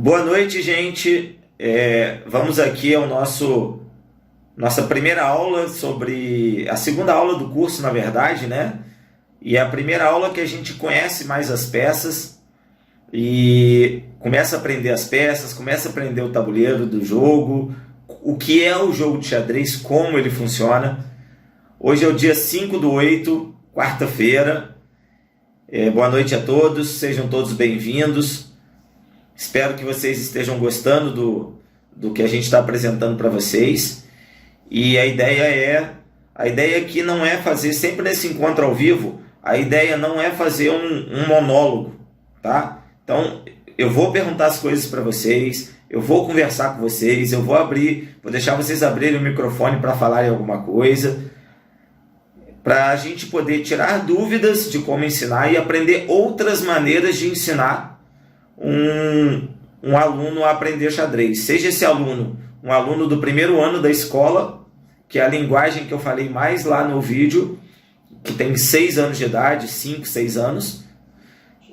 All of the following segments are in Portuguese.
Boa noite, gente. Vamos aqui ao nossa primeira aula sobre a segunda aula do curso, na verdade, né? E é a primeira aula que a gente conhece mais as peças e começa a aprender as peças, começa a aprender o tabuleiro do jogo, o que é o jogo de xadrez, como ele funciona. Hoje é o dia 5/8, quarta-feira. Boa noite a todos, sejam todos bem-vindos. Espero que vocês estejam gostando do que a gente está apresentando para vocês. E a ideia aqui não é fazer, sempre nesse encontro ao vivo, a ideia não é fazer um monólogo, tá? Então, eu vou perguntar as coisas para vocês, eu vou conversar com vocês, eu vou deixar vocês abrirem o microfone para falarem alguma coisa, para a gente poder tirar dúvidas de como ensinar e aprender outras maneiras de ensinar um aluno a aprender xadrez. Seja esse aluno um aluno do primeiro ano da escola, que é a linguagem que eu falei mais lá no vídeo, que tem 6 anos de idade, 5, 6 anos,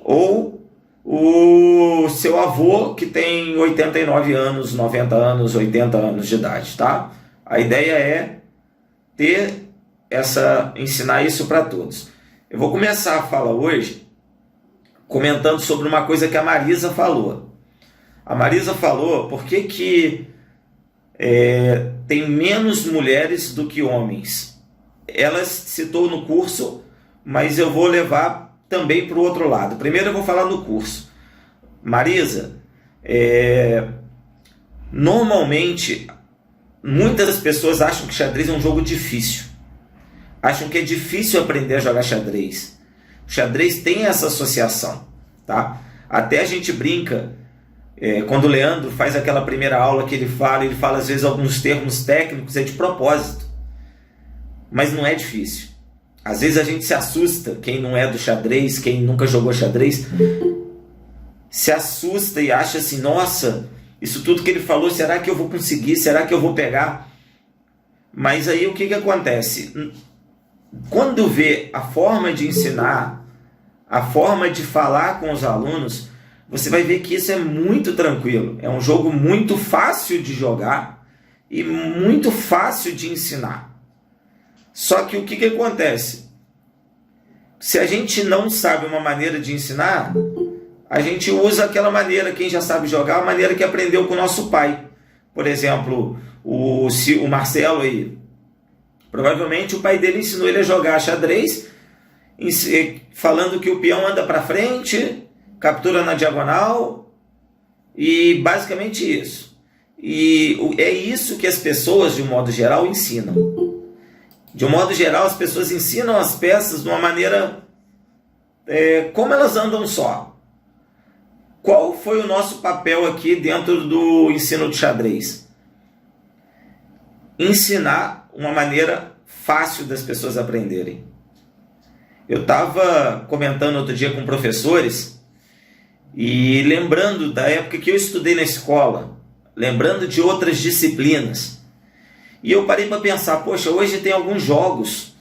ou o seu avô que tem 89 anos, 90 anos, 80 anos de idade, tá? A ideia é ensinar isso para todos. Eu vou começar a fala hoje comentando sobre uma coisa que a Marisa falou. A Marisa falou por que tem menos mulheres do que homens. Ela citou no curso, mas eu vou levar também para o outro lado. Primeiro eu vou falar no curso. Marisa, normalmente muitas pessoas acham que xadrez é um jogo difícil. Acham que é difícil aprender a jogar xadrez. O xadrez tem essa associação, tá? Até a gente brinca, quando o Leandro faz aquela primeira aula que ele fala às vezes alguns termos técnicos, é de propósito. Mas não é difícil. Às vezes a gente se assusta, quem não é do xadrez, quem nunca jogou xadrez, se assusta e acha assim, nossa, isso tudo que ele falou, será que eu vou conseguir? Será que eu vou pegar? Mas aí o que acontece? Quando vê a forma de ensinar, a forma de falar com os alunos, você vai ver que isso é muito tranquilo. É um jogo muito fácil de jogar e muito fácil de ensinar. Só que o que acontece? Se a gente não sabe uma maneira de ensinar, a gente usa aquela maneira, quem já sabe jogar, a maneira que aprendeu com o nosso pai. Por exemplo, o Marcelo aí, provavelmente o pai dele ensinou ele a jogar xadrez, falando que o peão anda para frente, captura na diagonal, e basicamente isso. E é isso que as pessoas, de um modo geral, ensinam. De um modo geral, as pessoas ensinam as peças de uma maneira como elas andam só. Qual foi o nosso papel aqui dentro do ensino de xadrez? Ensinar uma maneira fácil das pessoas aprenderem. Eu estava comentando outro dia com professores e lembrando da época que eu estudei na escola, lembrando de outras disciplinas. E eu parei para pensar, poxa, hoje tem alguns jogos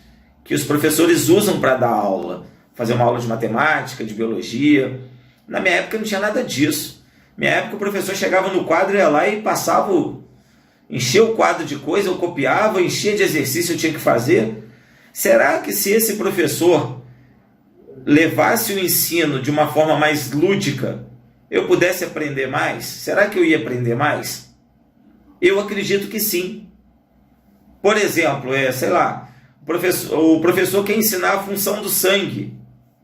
que os professores usam para dar aula, fazer uma aula de matemática, de biologia. Na minha época não tinha nada disso. Na minha época o professor chegava no quadro, ia lá e enchia o quadro de coisa, eu copiava, enchia de exercício, eu tinha que fazer. Será que se esse professor levasse o ensino de uma forma mais lúdica, eu pudesse aprender mais? Será que eu ia aprender mais? Eu acredito que sim. Por exemplo, o professor quer ensinar a função do sangue.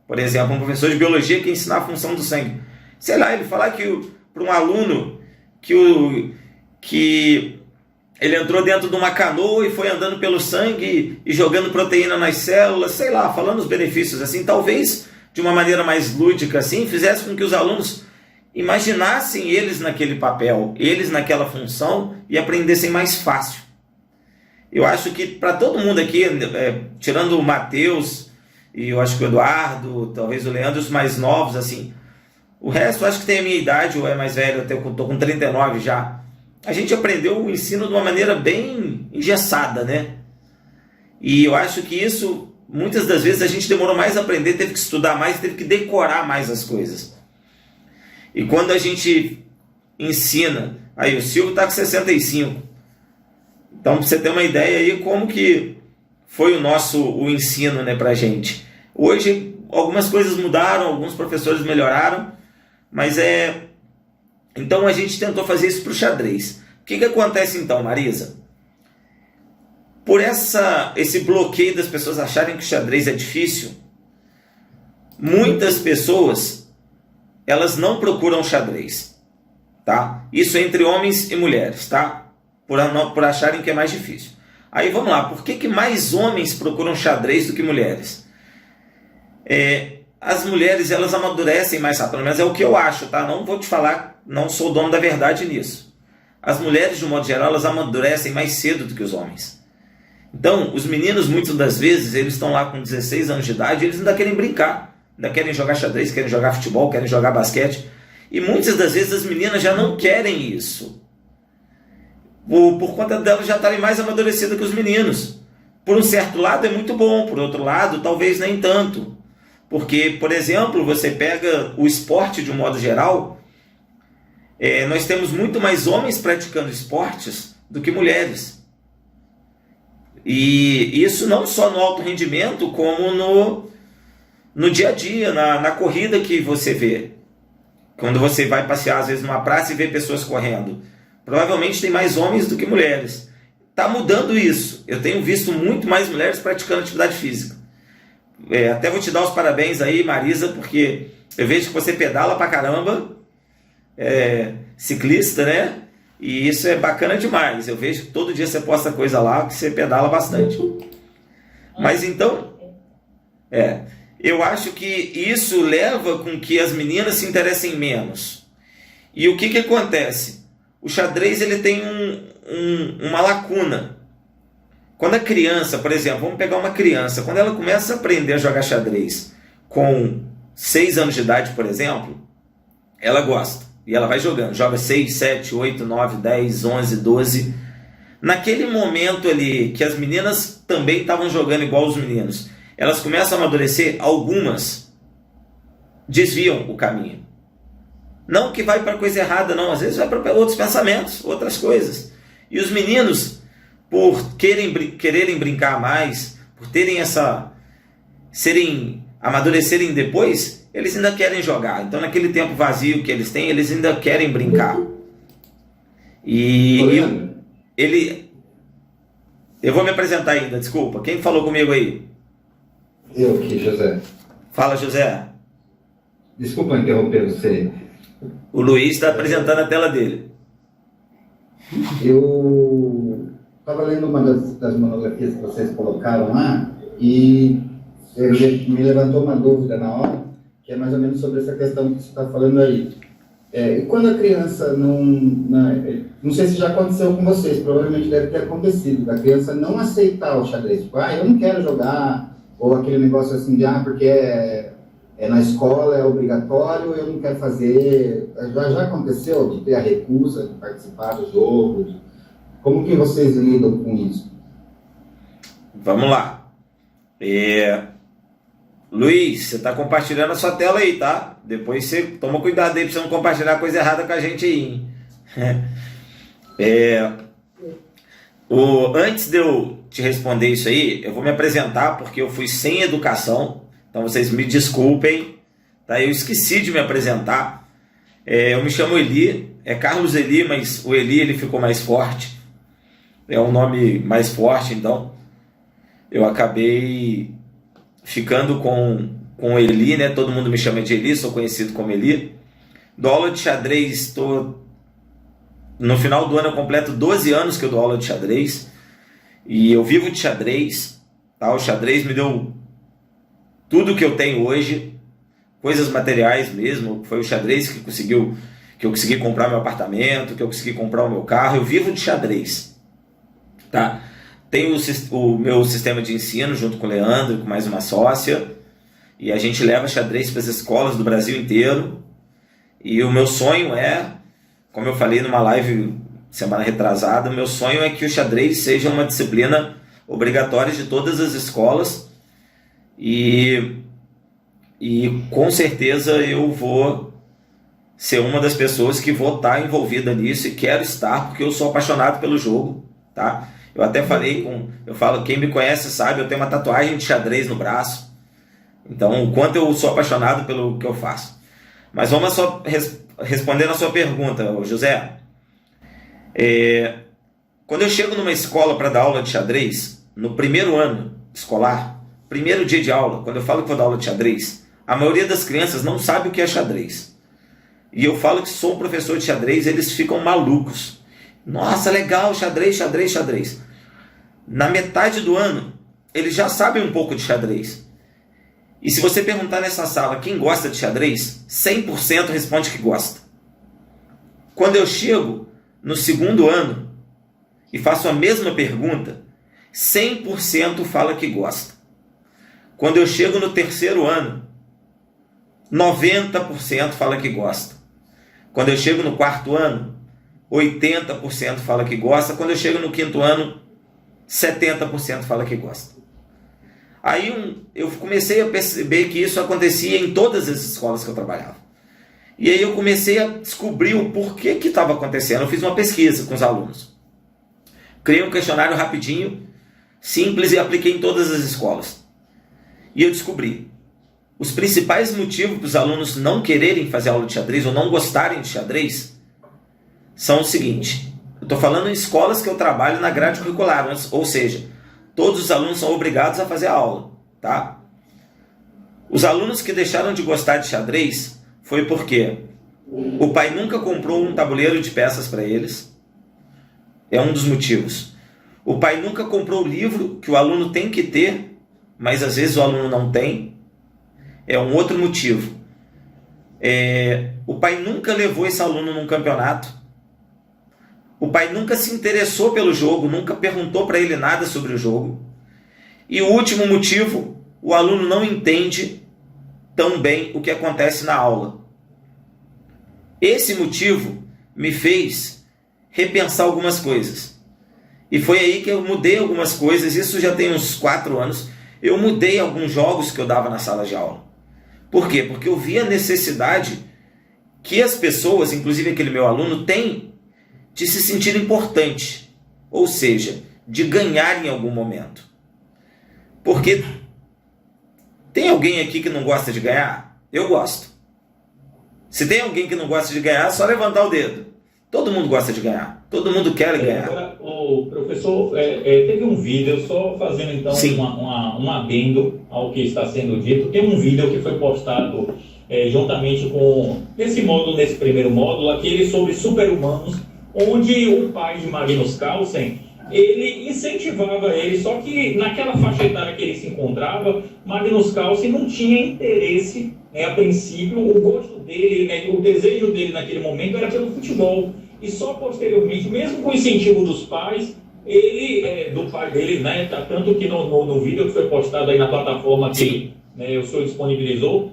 Por exemplo, um professor de biologia quer ensinar a função do sangue. Sei lá, ele falar para um aluno que ele entrou dentro de uma canoa e foi andando pelo sangue e jogando proteína nas células, sei lá, falando os benefícios assim, talvez de uma maneira mais lúdica assim, fizesse com que os alunos imaginassem eles naquele papel, eles naquela função e aprendessem mais fácil. Eu acho que para todo mundo aqui, tirando o Matheus e eu acho que o Eduardo, talvez o Leandro, os mais novos assim, o resto acho que tem a minha idade ou é mais velho, eu estou com 39 já. A gente aprendeu o ensino de uma maneira bem engessada, né? E eu acho que isso, muitas das vezes, a gente demorou mais a aprender, teve que estudar mais, teve que decorar mais as coisas. E quando a gente ensina. Aí o Silvio está com 65. Então, para você ter uma ideia aí como que foi o ensino, né, para a gente. Hoje, algumas coisas mudaram, alguns professores melhoraram, mas então a gente tentou fazer isso para o xadrez. O que acontece então, Marisa? Por esse bloqueio das pessoas acharem que o xadrez é difícil, muitas pessoas elas não procuram xadrez, tá? Isso entre homens e mulheres, tá? Por acharem que é mais difícil. Aí vamos lá, por que mais homens procuram xadrez do que mulheres? As mulheres elas amadurecem mais rápido, pelo menos é o que eu acho, tá? Não vou te falar, não sou dono da verdade nisso. As mulheres, de um modo geral, elas amadurecem mais cedo do que os homens. Então, os meninos, muitas das vezes, eles estão lá com 16 anos de idade, eles ainda querem brincar, ainda querem jogar xadrez, querem jogar futebol, querem jogar basquete. E muitas das vezes as meninas já não querem isso. Por conta delas já estarem mais amadurecidas que os meninos. Por um certo lado é muito bom, por outro lado talvez nem tanto. Porque, por exemplo, você pega o esporte de um modo geral, nós temos muito mais homens praticando esportes do que mulheres. E isso não só no alto rendimento, como no dia a dia, na corrida que você vê. Quando você vai passear, às vezes, numa praça e vê pessoas correndo. Provavelmente tem mais homens do que mulheres. Está mudando isso. Eu tenho visto muito mais mulheres praticando atividade física. Até vou te dar os parabéns aí, Marisa, porque eu vejo que você pedala pra caramba. Ciclista, né? E isso é bacana demais. Eu vejo que todo dia você posta coisa lá que você pedala bastante. Mas então, eu acho que isso leva com que as meninas se interessem menos. E o que acontece? O xadrez ele tem uma lacuna. Quando a criança, por exemplo, vamos pegar uma criança, quando ela começa a aprender a jogar xadrez com 6 anos de idade, por exemplo, ela gosta. E ela vai jogando, joga 6, 7, 8, 9, 10, 11, 12. Naquele momento ali que as meninas também estavam jogando igual os meninos, elas começam a amadurecer, algumas desviam o caminho. Não que vai para coisa errada, não. Às vezes vai para outros pensamentos, outras coisas. E os meninos, por quererem brincar mais, por terem amadurecerem depois, eles ainda querem jogar. Então, naquele tempo vazio que eles têm, eles ainda querem brincar. Eu vou me apresentar ainda, desculpa. Quem falou comigo aí? Eu aqui, José. Fala, José. Desculpa interromper você. O Luiz está apresentando a tela dele. Eu estava lendo uma das monografias que vocês colocaram lá e me levantou uma dúvida na hora, que é mais ou menos sobre essa questão que você está falando aí. E quando a criança não sei se já aconteceu com vocês, provavelmente deve ter acontecido, da criança não aceitar o xadrez. Tipo, eu não quero jogar, ou aquele negócio assim de, porque na escola é obrigatório, eu não quero fazer. Já aconteceu de ter a recusa de participar do jogo? Como que vocês lidam com isso? Vamos lá. Luiz, você está compartilhando a sua tela aí, tá? Depois você toma cuidado aí para você não compartilhar coisa errada com a gente aí, hein? Antes de eu te responder isso aí, eu vou me apresentar porque eu fui sem educação. Então vocês me desculpem, tá? Eu esqueci de me apresentar. Eu me chamo Eli, é Carlos Eli, mas o Eli ele ficou mais forte. É um nome mais forte, então eu acabei ficando com Eli, né? Todo mundo me chama de Eli, sou conhecido como Eli. Dou aula de xadrez, no final do ano eu completo 12 anos que eu dou aula de xadrez. E eu vivo de xadrez, tá? O xadrez me deu tudo que eu tenho hoje, coisas materiais mesmo. Foi o xadrez que eu consegui comprar meu apartamento, que eu consegui comprar o meu carro. Eu vivo de xadrez, tá? Tenho o meu sistema de ensino junto com o Leandro, com mais uma sócia, e a gente leva xadrez para as escolas do Brasil inteiro. E o meu sonho como eu falei numa live semana retrasada, o meu sonho é que o xadrez seja uma disciplina obrigatória de todas as escolas. E com certeza eu vou ser uma das pessoas que vou estar envolvida nisso e quero estar, porque eu sou apaixonado pelo jogo, tá? Eu até falei eu falo, quem me conhece sabe, eu tenho uma tatuagem de xadrez no braço. Então, o quanto eu sou apaixonado pelo que eu faço. Mas vamos só respondendo a sua pergunta, José. Quando eu chego numa escola para dar aula de xadrez, no primeiro ano escolar, primeiro dia de aula, quando eu falo que vou dar aula de xadrez, a maioria das crianças não sabe o que é xadrez. E eu falo que sou um professor de xadrez, eles ficam malucos. Nossa, legal, xadrez, xadrez, xadrez. Na metade do ano, eles já sabem um pouco de xadrez. E se você perguntar nessa sala quem gosta de xadrez, 100% responde que gosta. Quando eu chego no segundo ano e faço a mesma pergunta, 100% fala que gosta. Quando eu chego no terceiro ano, 90% fala que gosta. Quando eu chego no quarto ano, 80% fala que gosta. Quando eu chego no quinto ano, 70% fala que gosta. Aí eu comecei a perceber que isso acontecia em todas as escolas que eu trabalhava. E aí eu comecei a descobrir o porquê que estava acontecendo. Eu fiz uma pesquisa com os alunos. Criei um questionário rapidinho, simples, e apliquei em todas as escolas. E eu descobri os principais motivos para os alunos não quererem fazer aula de xadrez ou não gostarem de xadrez são o seguinte. Eu estou falando em escolas que eu trabalho na grade curricular, ou seja, todos os alunos são obrigados a fazer a aula, tá? Os alunos que deixaram de gostar de xadrez foi porque o pai nunca comprou um tabuleiro de peças para eles. É um dos motivos. O pai nunca comprou o livro que o aluno tem que ter, mas às vezes o aluno não tem. É um outro motivo. O pai nunca levou esse aluno num campeonato. O pai nunca se interessou pelo jogo, nunca perguntou para ele nada sobre o jogo. E o último motivo, o aluno não entende tão bem o que acontece na aula. Esse motivo me fez repensar algumas coisas. E foi aí que eu mudei algumas coisas, isso já tem uns 4 anos. Eu mudei alguns jogos que eu dava na sala de aula. Por quê? Porque eu vi a necessidade que as pessoas, inclusive aquele meu aluno, têm de se sentir importante, ou seja, de ganhar em algum momento. Porque tem alguém aqui que não gosta de ganhar? Eu gosto. Se tem alguém que não gosta de ganhar, é só levantar o dedo. Todo mundo gosta de ganhar, todo mundo quer ganhar. Agora, o professor, teve um vídeo, só fazendo então um adendo ao que está sendo dito, tem um vídeo que foi postado juntamente com nesse primeiro módulo, aquele sobre super-humanos, onde o pai de Magnus Carlsen, ele incentivava ele, só que naquela faixa etária que ele se encontrava, Magnus Carlsen não tinha interesse, a princípio, o gosto dele, o desejo dele naquele momento era pelo futebol. E só posteriormente, mesmo com o incentivo dos pais, do pai dele, tanto que no vídeo que foi postado aí na plataforma que o senhor disponibilizou,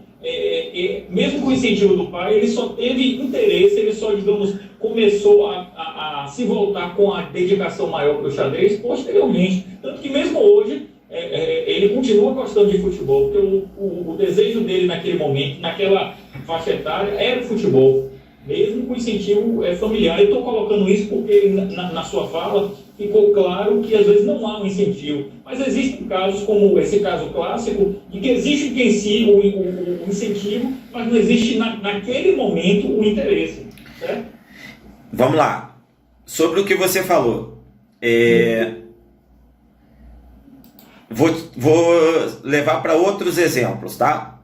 mesmo com o incentivo do pai, ele só teve interesse, ele só, digamos, começou a se voltar com a dedicação maior para o xadrez posteriormente. Tanto que mesmo hoje, ele continua gostando de futebol, porque o desejo dele naquele momento, naquela faixa etária, era o futebol, mesmo com incentivo familiar. Eu estou colocando isso porque na sua fala ficou claro que às vezes não há um incentivo, mas existem casos como esse caso clássico, de que existe em si o incentivo, mas não existe naquele momento o interesse, certo? Vamos lá. Sobre o que você falou, vou levar para outros exemplos, tá?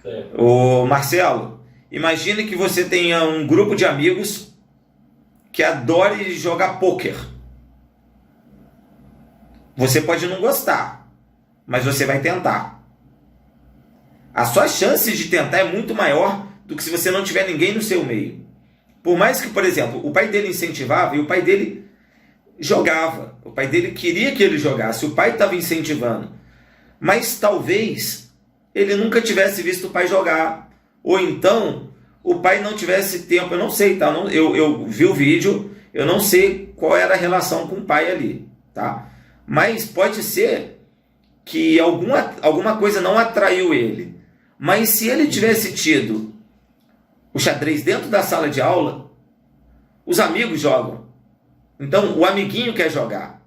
Certo. O Marcelo, imagine que você tenha um grupo de amigos que adore jogar pôquer. Você pode não gostar, mas você vai tentar. A sua chance de tentar é muito maior do que se você não tiver ninguém no seu meio. Por mais que, por exemplo, o pai dele incentivava e o pai dele jogava. O pai dele queria que ele jogasse, o pai estava incentivando. Mas talvez ele nunca tivesse visto o pai jogar. Ou então o pai não tivesse tempo, eu não sei, tá? Eu vi o vídeo, eu não sei qual era a relação com o pai ali, tá? Mas pode ser que alguma coisa não atraiu ele. Mas se ele tivesse tido o xadrez dentro da sala de aula, os amigos jogam. Então, o amiguinho quer jogar.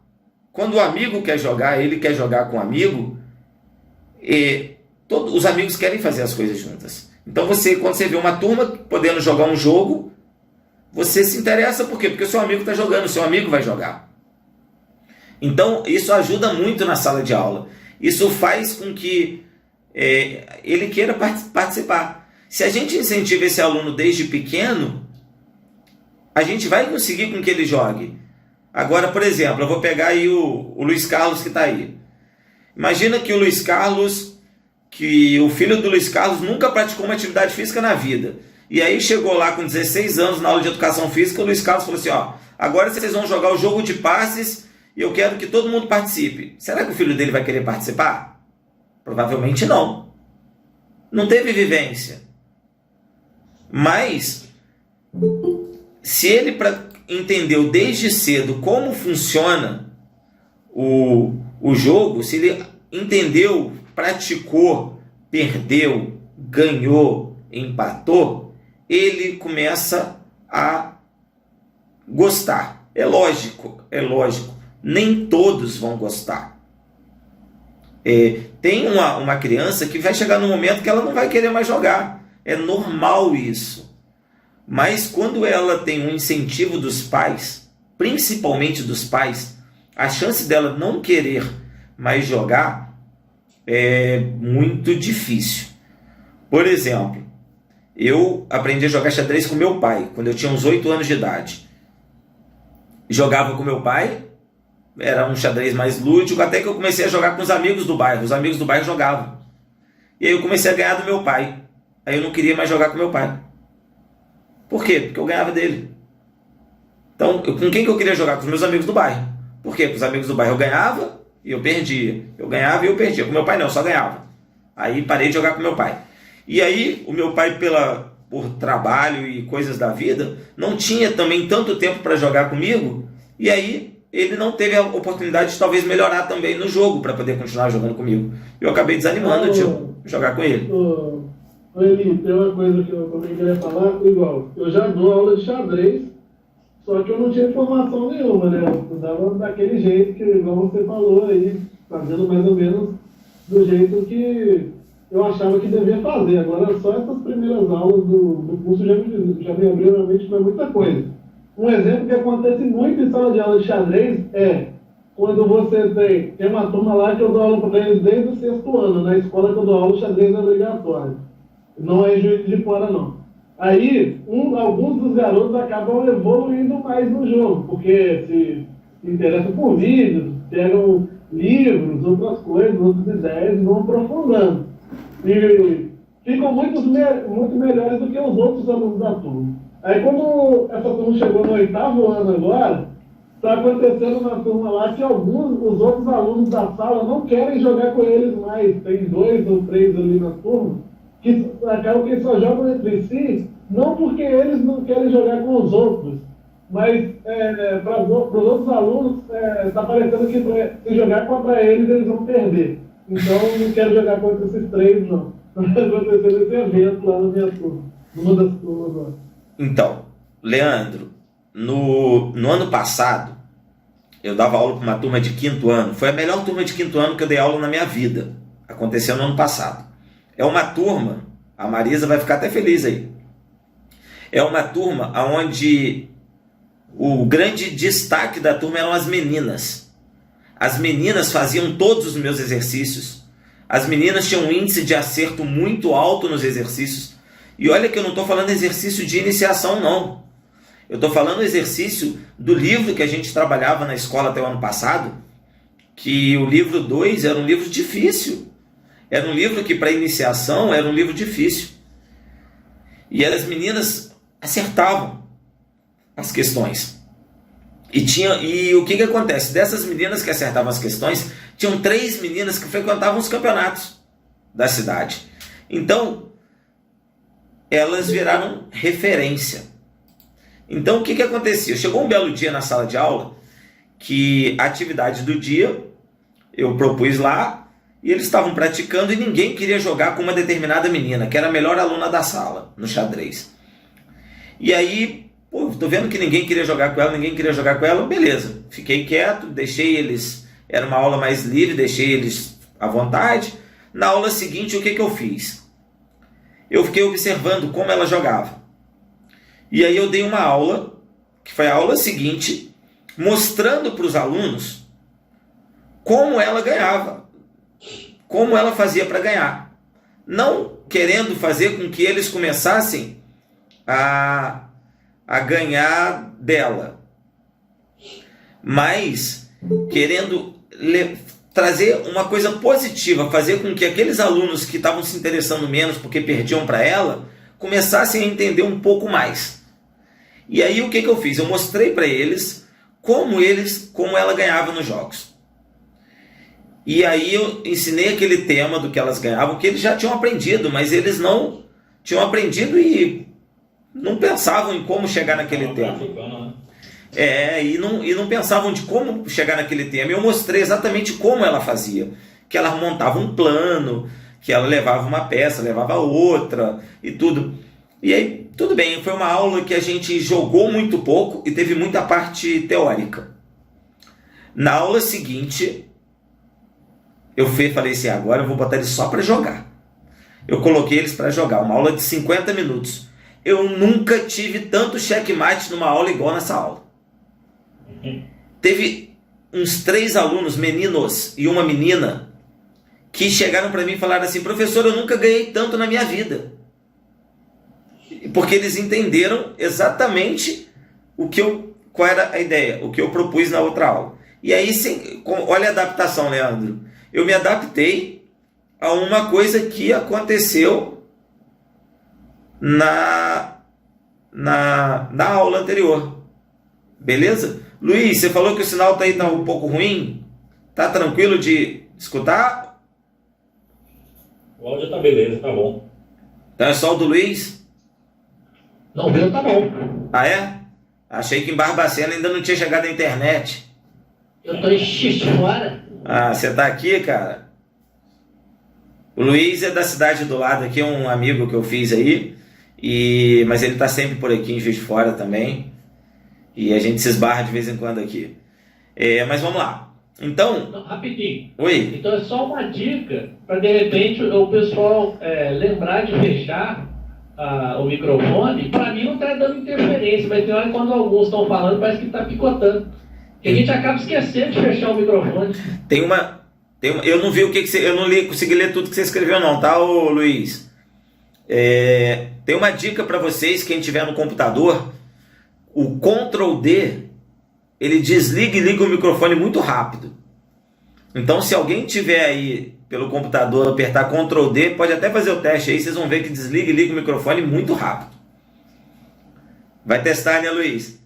Quando o amigo quer jogar, ele quer jogar com o amigo, todos os amigos querem fazer as coisas juntas. Então, quando você vê uma turma podendo jogar um jogo, você se interessa por quê? Porque o seu amigo está jogando, o seu amigo vai jogar. Então, isso ajuda muito na sala de aula. Isso faz com que ele queira participar. Se a gente incentiva esse aluno desde pequeno, a gente vai conseguir com que ele jogue. Agora, por exemplo, eu vou pegar aí o Luiz Carlos que está aí. Imagina que o Luiz Carlos, que o filho do Luiz Carlos nunca praticou uma atividade física na vida. E aí chegou lá com 16 anos na aula de educação física, o Luiz Carlos falou assim, agora vocês vão jogar o jogo de passes e eu quero que todo mundo participe. Será que o filho dele vai querer participar? Provavelmente não. Não teve vivência. Mas, se ele entendeu desde cedo como funciona o jogo, se ele entendeu, praticou, perdeu, ganhou, empatou, ele começa a gostar. É lógico. Nem todos vão gostar. Tem uma criança que vai chegar num momento que ela não vai querer mais jogar. É normal isso. Mas quando ela tem um incentivo dos pais, principalmente dos pais, a chance dela não querer mais jogar é muito difícil. Por exemplo, eu aprendi a jogar xadrez com meu pai, quando eu tinha uns 8 anos de idade. Jogava com meu pai, era um xadrez mais lúdico, até que eu comecei a jogar com os amigos do bairro. Os amigos do bairro jogavam. E aí eu comecei a ganhar do meu pai. Aí eu não queria mais jogar com meu pai. Por quê? Porque eu ganhava dele. Então, com quem que eu queria jogar? Com os meus amigos do bairro. Por quê? Com os amigos do bairro eu ganhava e eu perdia. Eu ganhava e eu perdia. Com meu pai não, eu só ganhava. Aí parei de jogar com meu pai. E aí o meu pai, por trabalho e coisas da vida, não tinha também tanto tempo para jogar comigo. E aí ele não teve a oportunidade de talvez melhorar também no jogo para poder continuar jogando comigo. Eu acabei desanimando de jogar com ele. Eli, tem uma coisa que eu também queria falar, igual, eu já dou aula de xadrez, só que eu não tinha formação nenhuma, né? Eu dava daquele jeito que, igual você falou aí, fazendo mais ou menos do jeito que eu achava que devia fazer. Agora, só essas primeiras aulas do curso já me abriu realmente para muita coisa. Um exemplo que acontece muito em sala de aula de xadrez é quando você tem uma turma lá que eu dou aula para eles desde o 6º ano, na escola que eu dou aula, o xadrez é obrigatório. Não é juiz de fora, não. Aí, alguns dos garotos acabam evoluindo mais no jogo, porque se interessam por vídeos, pegam livros, outras coisas, outras ideias, vão aprofundando. E ficam muito melhores do que os outros alunos da turma. Aí, quando essa turma chegou no 8º ano agora, está acontecendo na turma lá que os outros alunos da sala não querem jogar com eles mais. Tem 2 ou 3 ali na turma que acabam que só jogam entre si, não porque eles não querem jogar com os outros, mas para os outros alunos está parecendo que se jogar contra eles vão perder. Então não quero jogar contra esses 3, não. Está acontecendo esse evento lá na minha turma, numa das turmas lá. Então, Leandro, no ano passado, eu dava aula para uma turma de 5º ano. Foi a melhor turma de 5º ano que eu dei aula na minha vida. Aconteceu no ano passado. É uma turma, a Marisa vai ficar até feliz aí. É uma turma onde o grande destaque da turma eram as meninas. As meninas faziam todos os meus exercícios. As meninas tinham um índice de acerto muito alto nos exercícios. E olha que eu não estou falando exercício de iniciação, não. Eu estou falando exercício do livro que a gente trabalhava na escola até o ano passado, que o livro 2 era um livro difícil. Era um livro que, para iniciação, era um livro difícil. E as meninas acertavam as questões. E o que acontece? Dessas meninas que acertavam as questões, tinham 3 meninas que frequentavam os campeonatos da cidade. Então, elas viraram referência. Então, o que acontecia? Chegou um belo dia na sala de aula, que a atividade do dia, eu propus lá, e eles estavam praticando e ninguém queria jogar com uma determinada menina, que era a melhor aluna da sala, no xadrez. E aí, pô, tô vendo que ninguém queria jogar com ela, beleza. Fiquei quieto, deixei eles, era uma aula mais livre, deixei eles à vontade. Na aula seguinte, o que eu fiz? Eu fiquei observando como ela jogava. E aí eu dei uma aula, que foi a aula seguinte, mostrando para os alunos como ela ganhava, como ela fazia para ganhar. Não querendo fazer com que eles começassem a ganhar dela, mas querendo trazer uma coisa positiva, fazer com que aqueles alunos que estavam se interessando menos porque perdiam para ela, começassem a entender um pouco mais. E aí o que eu fiz? Eu mostrei para eles como ela ganhava nos jogos. E aí eu ensinei aquele tema do que elas ganhavam, que eles já tinham aprendido, mas eles não tinham aprendido e não pensavam em como chegar naquele tema. E não pensavam de como chegar naquele tema. Eu mostrei exatamente como ela fazia. Que ela montava um plano, que ela levava uma peça, levava outra e tudo. E aí, tudo bem, foi uma aula que a gente jogou muito pouco e teve muita parte teórica. Na aula seguinte, eu falei assim, agora eu vou botar eles só para jogar. Eu coloquei eles para jogar, uma aula de 50 minutos. Eu nunca tive tanto checkmate numa aula igual nessa aula. Teve uns 3 alunos, meninos e uma menina, que chegaram para mim e falaram assim, professor, eu nunca ganhei tanto na minha vida. Porque eles entenderam exatamente qual era a ideia, o que eu propus na outra aula. E aí, olha a adaptação, Leandro. Eu me adaptei a uma coisa que aconteceu na aula anterior. Beleza? Luiz, você falou que o sinal tá aí um pouco ruim? Tá tranquilo de escutar? O áudio tá beleza, tá bom. Então é só o do Luiz? Não, o meu tá bom. Ah, é? Achei que em Barbacena ainda não tinha chegado a internet. Eu tô em X fora. Ah, você tá aqui, cara? O Luiz é da cidade do lado aqui, é um amigo que eu fiz aí. Mas ele tá sempre por aqui em Juiz de Fora também. E a gente se esbarra de vez em quando aqui. Mas vamos lá. Então... Não, rapidinho. Oi? Então é só uma dica para de repente o pessoal lembrar de fechar o microfone. Para mim não tá dando interferência, mas tem hora quando alguns estão falando parece que tá picotando. E a gente acaba esquecendo de fechar o microfone. Tem uma eu não vi o que você... Eu não consegui ler tudo que você escreveu não, tá, ô Luiz? Tem uma dica para vocês, quem tiver no computador, o Ctrl D, ele desliga e liga o microfone muito rápido. Então, se alguém tiver aí pelo computador, apertar Ctrl D, pode até fazer o teste aí, vocês vão ver que desliga e liga o microfone muito rápido. Vai testar, né, Luiz?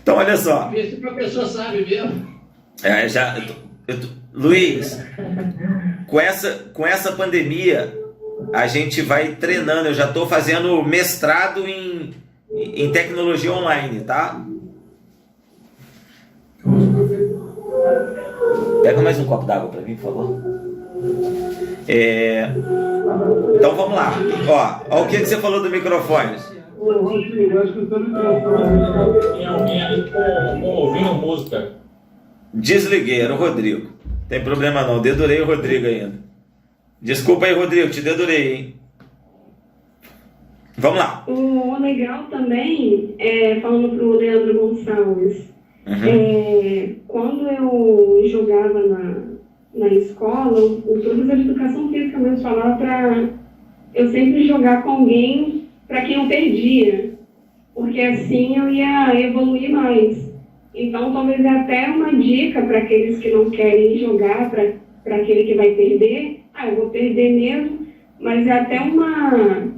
Então, olha só. Vê se o professor sabe mesmo. Luiz, com essa pandemia, a gente vai treinando. Eu já estou fazendo mestrado em tecnologia online, tá? Pega mais um copo d'água para mim, por favor. Então vamos lá. Ó o que você falou do microfone. Tem alguém aí ouvindo música. Desliguei, era o Rodrigo. Tem problema não, dedurei o Rodrigo ainda. Desculpa aí, Rodrigo, te dedurei, hein? Vamos lá. O legal também, falando pro Leandro Gonçalves, quando eu jogava na escola, o professor de educação física mesmo falava para eu sempre jogar com alguém para quem eu perdia, porque assim eu ia evoluir mais. Então, talvez é até uma dica para aqueles que não querem jogar, para aquele que vai perder. Eu vou perder mesmo, mas é até uma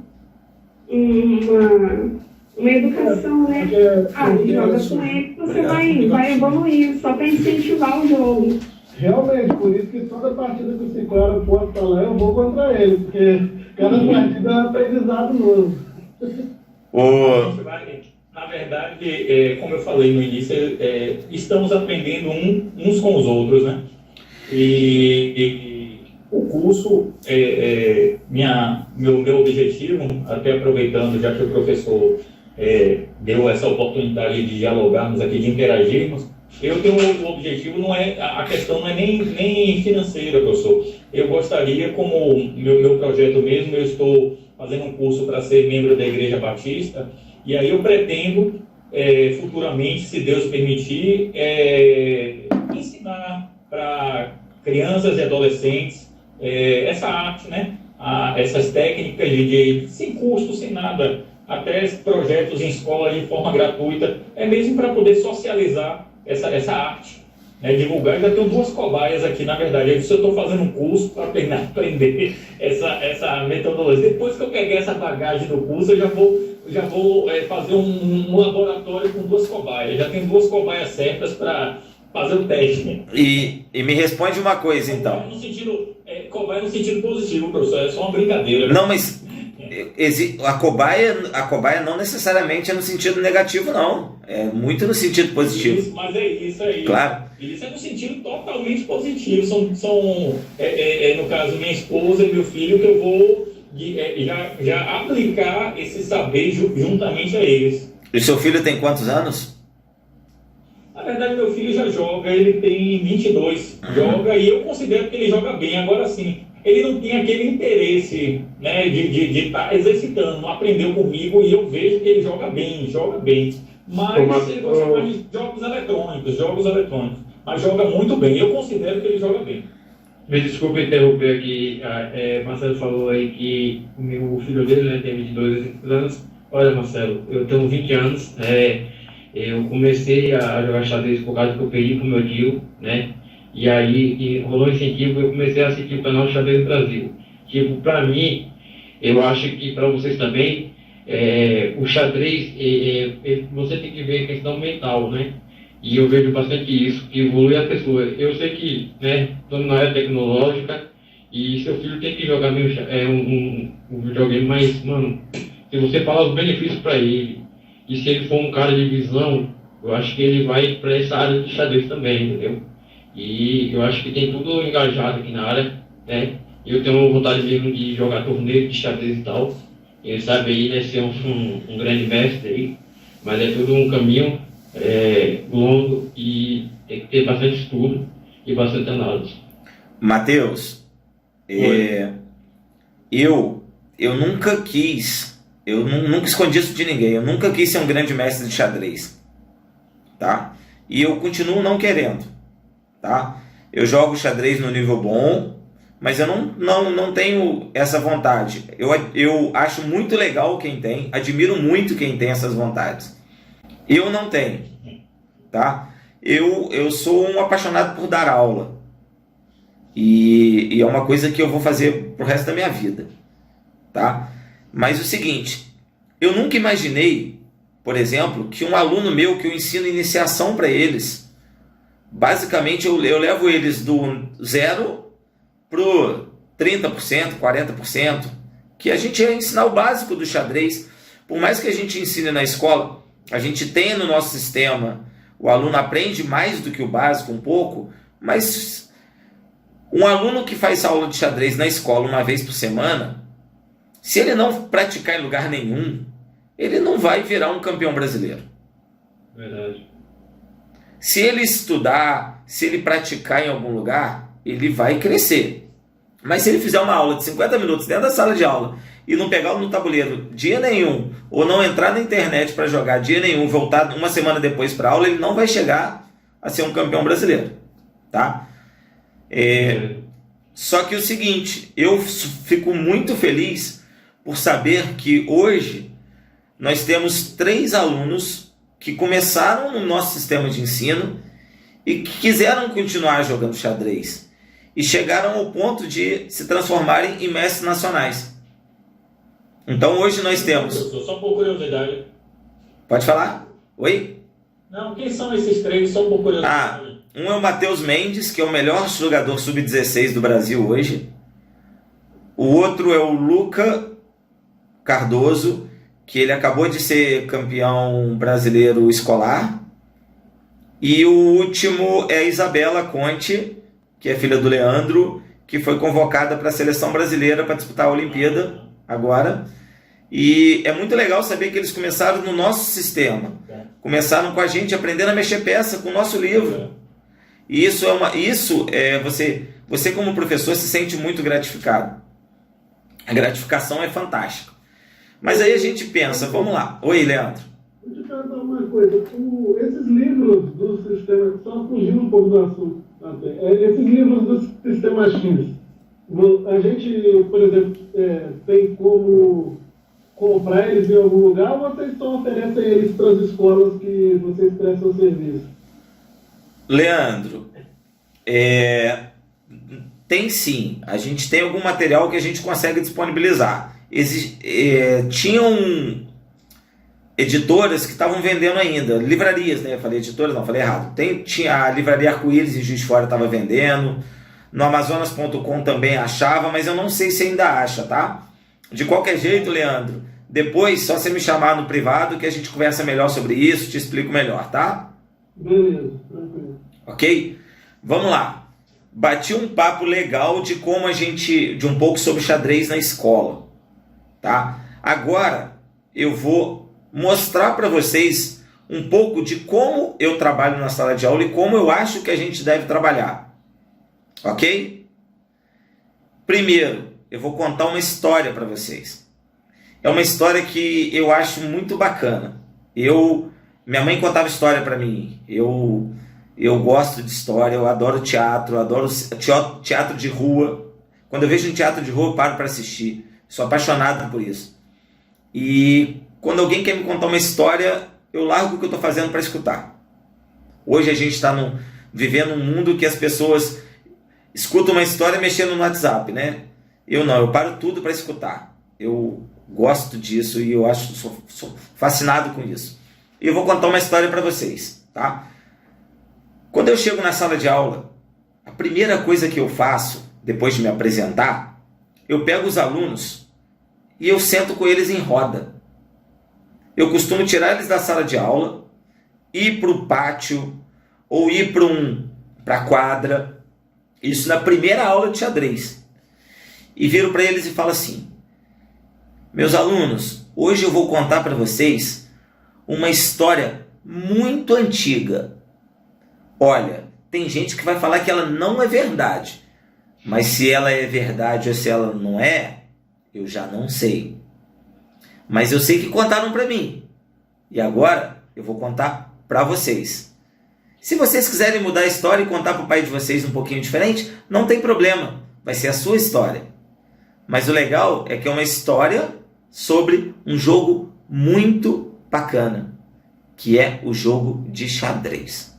educação, né? Joga com ele, você vai evoluir, só para incentivar o jogo. Realmente, por isso que toda partida que o Ciclano for falar, eu vou contra ele, porque cada partida é um aprendizado novo. Na verdade, como eu falei no início, estamos aprendendo uns com os outros, né? E O curso, meu objetivo, até aproveitando, já que o professor deu essa oportunidade de dialogarmos aqui, de interagirmos, eu tenho um objetivo, a questão não é nem financeira, professor. Eu gostaria, como meu projeto mesmo, eu estou fazendo um curso para ser membro da Igreja Batista, e aí eu pretendo, futuramente, se Deus permitir, ensinar para crianças e adolescentes essa arte, né? Essas técnicas sem custo, sem nada, até projetos em escola de forma gratuita, mesmo para poder socializar essa arte, né? Divulgar. Eu já tenho 2 cobaias aqui, na verdade. Eu estou fazendo um curso para aprender essa metodologia. Depois que eu peguei essa bagagem do curso, eu já vou fazer um laboratório com 2 cobaias. Já tenho 2 cobaias certas para fazer o teste. E me responde uma coisa, então. Cobaia no sentido positivo, professor. É só uma brincadeira. Não, mas a cobaia não necessariamente é no sentido negativo, não. É muito no sentido positivo. Isso, mas é isso aí. Claro. Isso é no sentido totalmente positivo. São no caso, minha esposa e meu filho, que eu vou já aplicar esse saber juntamente a eles. E seu filho tem quantos anos? Na verdade, meu filho já joga, ele tem 22, joga, e eu considero que ele joga bem. Agora sim, ele não tem aquele interesse, né, de estar exercitando, não aprendeu comigo, e eu vejo que ele joga bem. Mas ele gosta mais de jogos eletrônicos, mas joga muito bem. Eu considero que ele joga bem. Me desculpe interromper aqui, Marcelo falou aí que o meu filho dele, né, tem 22 anos. Olha, Marcelo, eu tenho 20 anos, eu comecei a jogar xadrez por causa que eu perdi com meu tio, né? E aí rolou incentivo, eu comecei a assistir o canal Xadrez do Brasil. Tipo, pra mim, eu acho que pra vocês também, o xadrez, você tem que ver a questão mental, né? E eu vejo bastante isso, que evolui a pessoa. Eu sei que, né, estamos na era tecnológica e seu filho tem que jogar meio um videogame, mas, mano, se você falar os benefícios pra ele, e se ele for um cara de visão, eu acho que ele vai para essa área de xadrez também, entendeu? E eu acho que tem tudo engajado aqui na área, né? Eu tenho vontade mesmo de jogar torneio de xadrez e tal. Ele sabe aí, né, ser um grande mestre aí, mas é tudo um caminho longo e tem que ter bastante estudo e bastante análise. Matheus, eu nunca quis, nunca escondi isso de ninguém, eu nunca quis ser um grande mestre de xadrez, tá? E eu continuo não querendo, tá? Eu jogo xadrez no nível bom, mas eu não tenho essa vontade. Eu acho muito legal quem tem, admiro muito quem tem essas vontades. Eu não tenho, tá? Eu sou um apaixonado por dar aula. E é uma coisa que eu vou fazer pro resto da minha vida, tá? Mas o seguinte, eu nunca imaginei, por exemplo, que um aluno meu, que eu ensino iniciação para eles, basicamente eu levo eles do 0 pro 30%, 40%, que a gente ia ensinar o básico do xadrez. Por mais que a gente ensine na escola, a gente tem no nosso sistema, o aluno aprende mais do que o básico um pouco, mas um aluno que faz aula de xadrez na escola uma vez por semana, se ele não praticar em lugar nenhum, ele não vai virar um campeão brasileiro. Verdade. Se ele estudar, se ele praticar em algum lugar, ele vai crescer. Mas se ele fizer uma aula de 50 minutos dentro da sala de aula e não pegar no tabuleiro dia nenhum, ou não entrar na internet para jogar dia nenhum, voltar uma semana depois para a aula, ele não vai chegar a ser um campeão brasileiro, tá? Só que o seguinte, eu fico muito feliz por saber que hoje nós temos 3 alunos que começaram no nosso sistema de ensino e que quiseram continuar jogando xadrez e chegaram ao ponto de se transformarem em mestres nacionais. Então hoje nós temos... Só por curiosidade. Pode falar? Oi? Não, quem são esses 3? Só por curiosidade. Um é o Matheus Mendes, que é o melhor jogador sub-16 do Brasil hoje. O outro é o Luca Cardoso, que ele acabou de ser campeão brasileiro escolar. E o último é a Isabela Conte, que é filha do Leandro, que foi convocada para a seleção brasileira para disputar a Olimpíada agora. E é muito legal saber que eles começaram no nosso sistema. Começaram com a gente aprendendo a mexer peça com o nosso livro. E você como professor se sente muito gratificado. A gratificação é fantástica. Mas aí a gente pensa, vamos lá. Oi, Leandro. Deixa eu te perguntar uma coisa. Esses livros do sistema, só fugindo um pouco do assunto, esses livros do sistema X, a gente, por exemplo, tem como comprar eles em algum lugar ou vocês só oferecem eles para as escolas que vocês prestam serviço? Leandro, tem sim. A gente tem algum material que a gente consegue disponibilizar. Tinham editoras que estavam vendendo ainda, livrarias, né? Eu falei editoras, não, falei errado. Tinha a Livraria Arco-Íris em Juiz de Fora estava vendendo, no Amazonas.com também achava, mas eu não sei se ainda acha, tá? De qualquer jeito, Leandro, depois só você me chamar no privado que a gente conversa melhor sobre isso, te explico melhor, tá? Beleza, tranquilo. Ok? Vamos lá. Bati um papo legal de um pouco sobre xadrez na escola, tá? Agora eu vou mostrar para vocês um pouco de como eu trabalho na sala de aula e como eu acho que a gente deve trabalhar, ok? Primeiro, eu vou contar uma história para vocês. É uma história que eu acho muito bacana. Minha mãe contava história para mim. Eu gosto de história, eu adoro teatro, adoro teatro de rua. Quando eu vejo um teatro de rua, eu paro para assistir. Sou apaixonado por isso. E quando alguém quer me contar uma história, eu largo o que eu estou fazendo para escutar. Hoje a gente está vivendo um mundo que as pessoas escutam uma história mexendo no WhatsApp, né? Eu não, eu paro tudo para escutar. Eu gosto disso e eu sou fascinado com isso. E eu vou contar uma história para vocês, tá? Quando eu chego na sala de aula, a primeira coisa que eu faço, depois de me apresentar, eu pego os alunos e eu sento com eles em roda. Eu costumo tirar eles da sala de aula, ir para o pátio ou ir para a quadra, isso na primeira aula de xadrez. E viro para eles e falo assim: meus alunos, hoje eu vou contar para vocês uma história muito antiga. Olha, tem gente que vai falar que ela não é verdade, mas se ela é verdade ou se ela não é, eu já não sei. Mas eu sei que contaram para mim. E agora eu vou contar para vocês. Se vocês quiserem mudar a história e contar para o pai de vocês um pouquinho diferente, não tem problema. Vai ser a sua história. Mas o legal é que é uma história sobre um jogo muito bacana, que é o jogo de xadrez.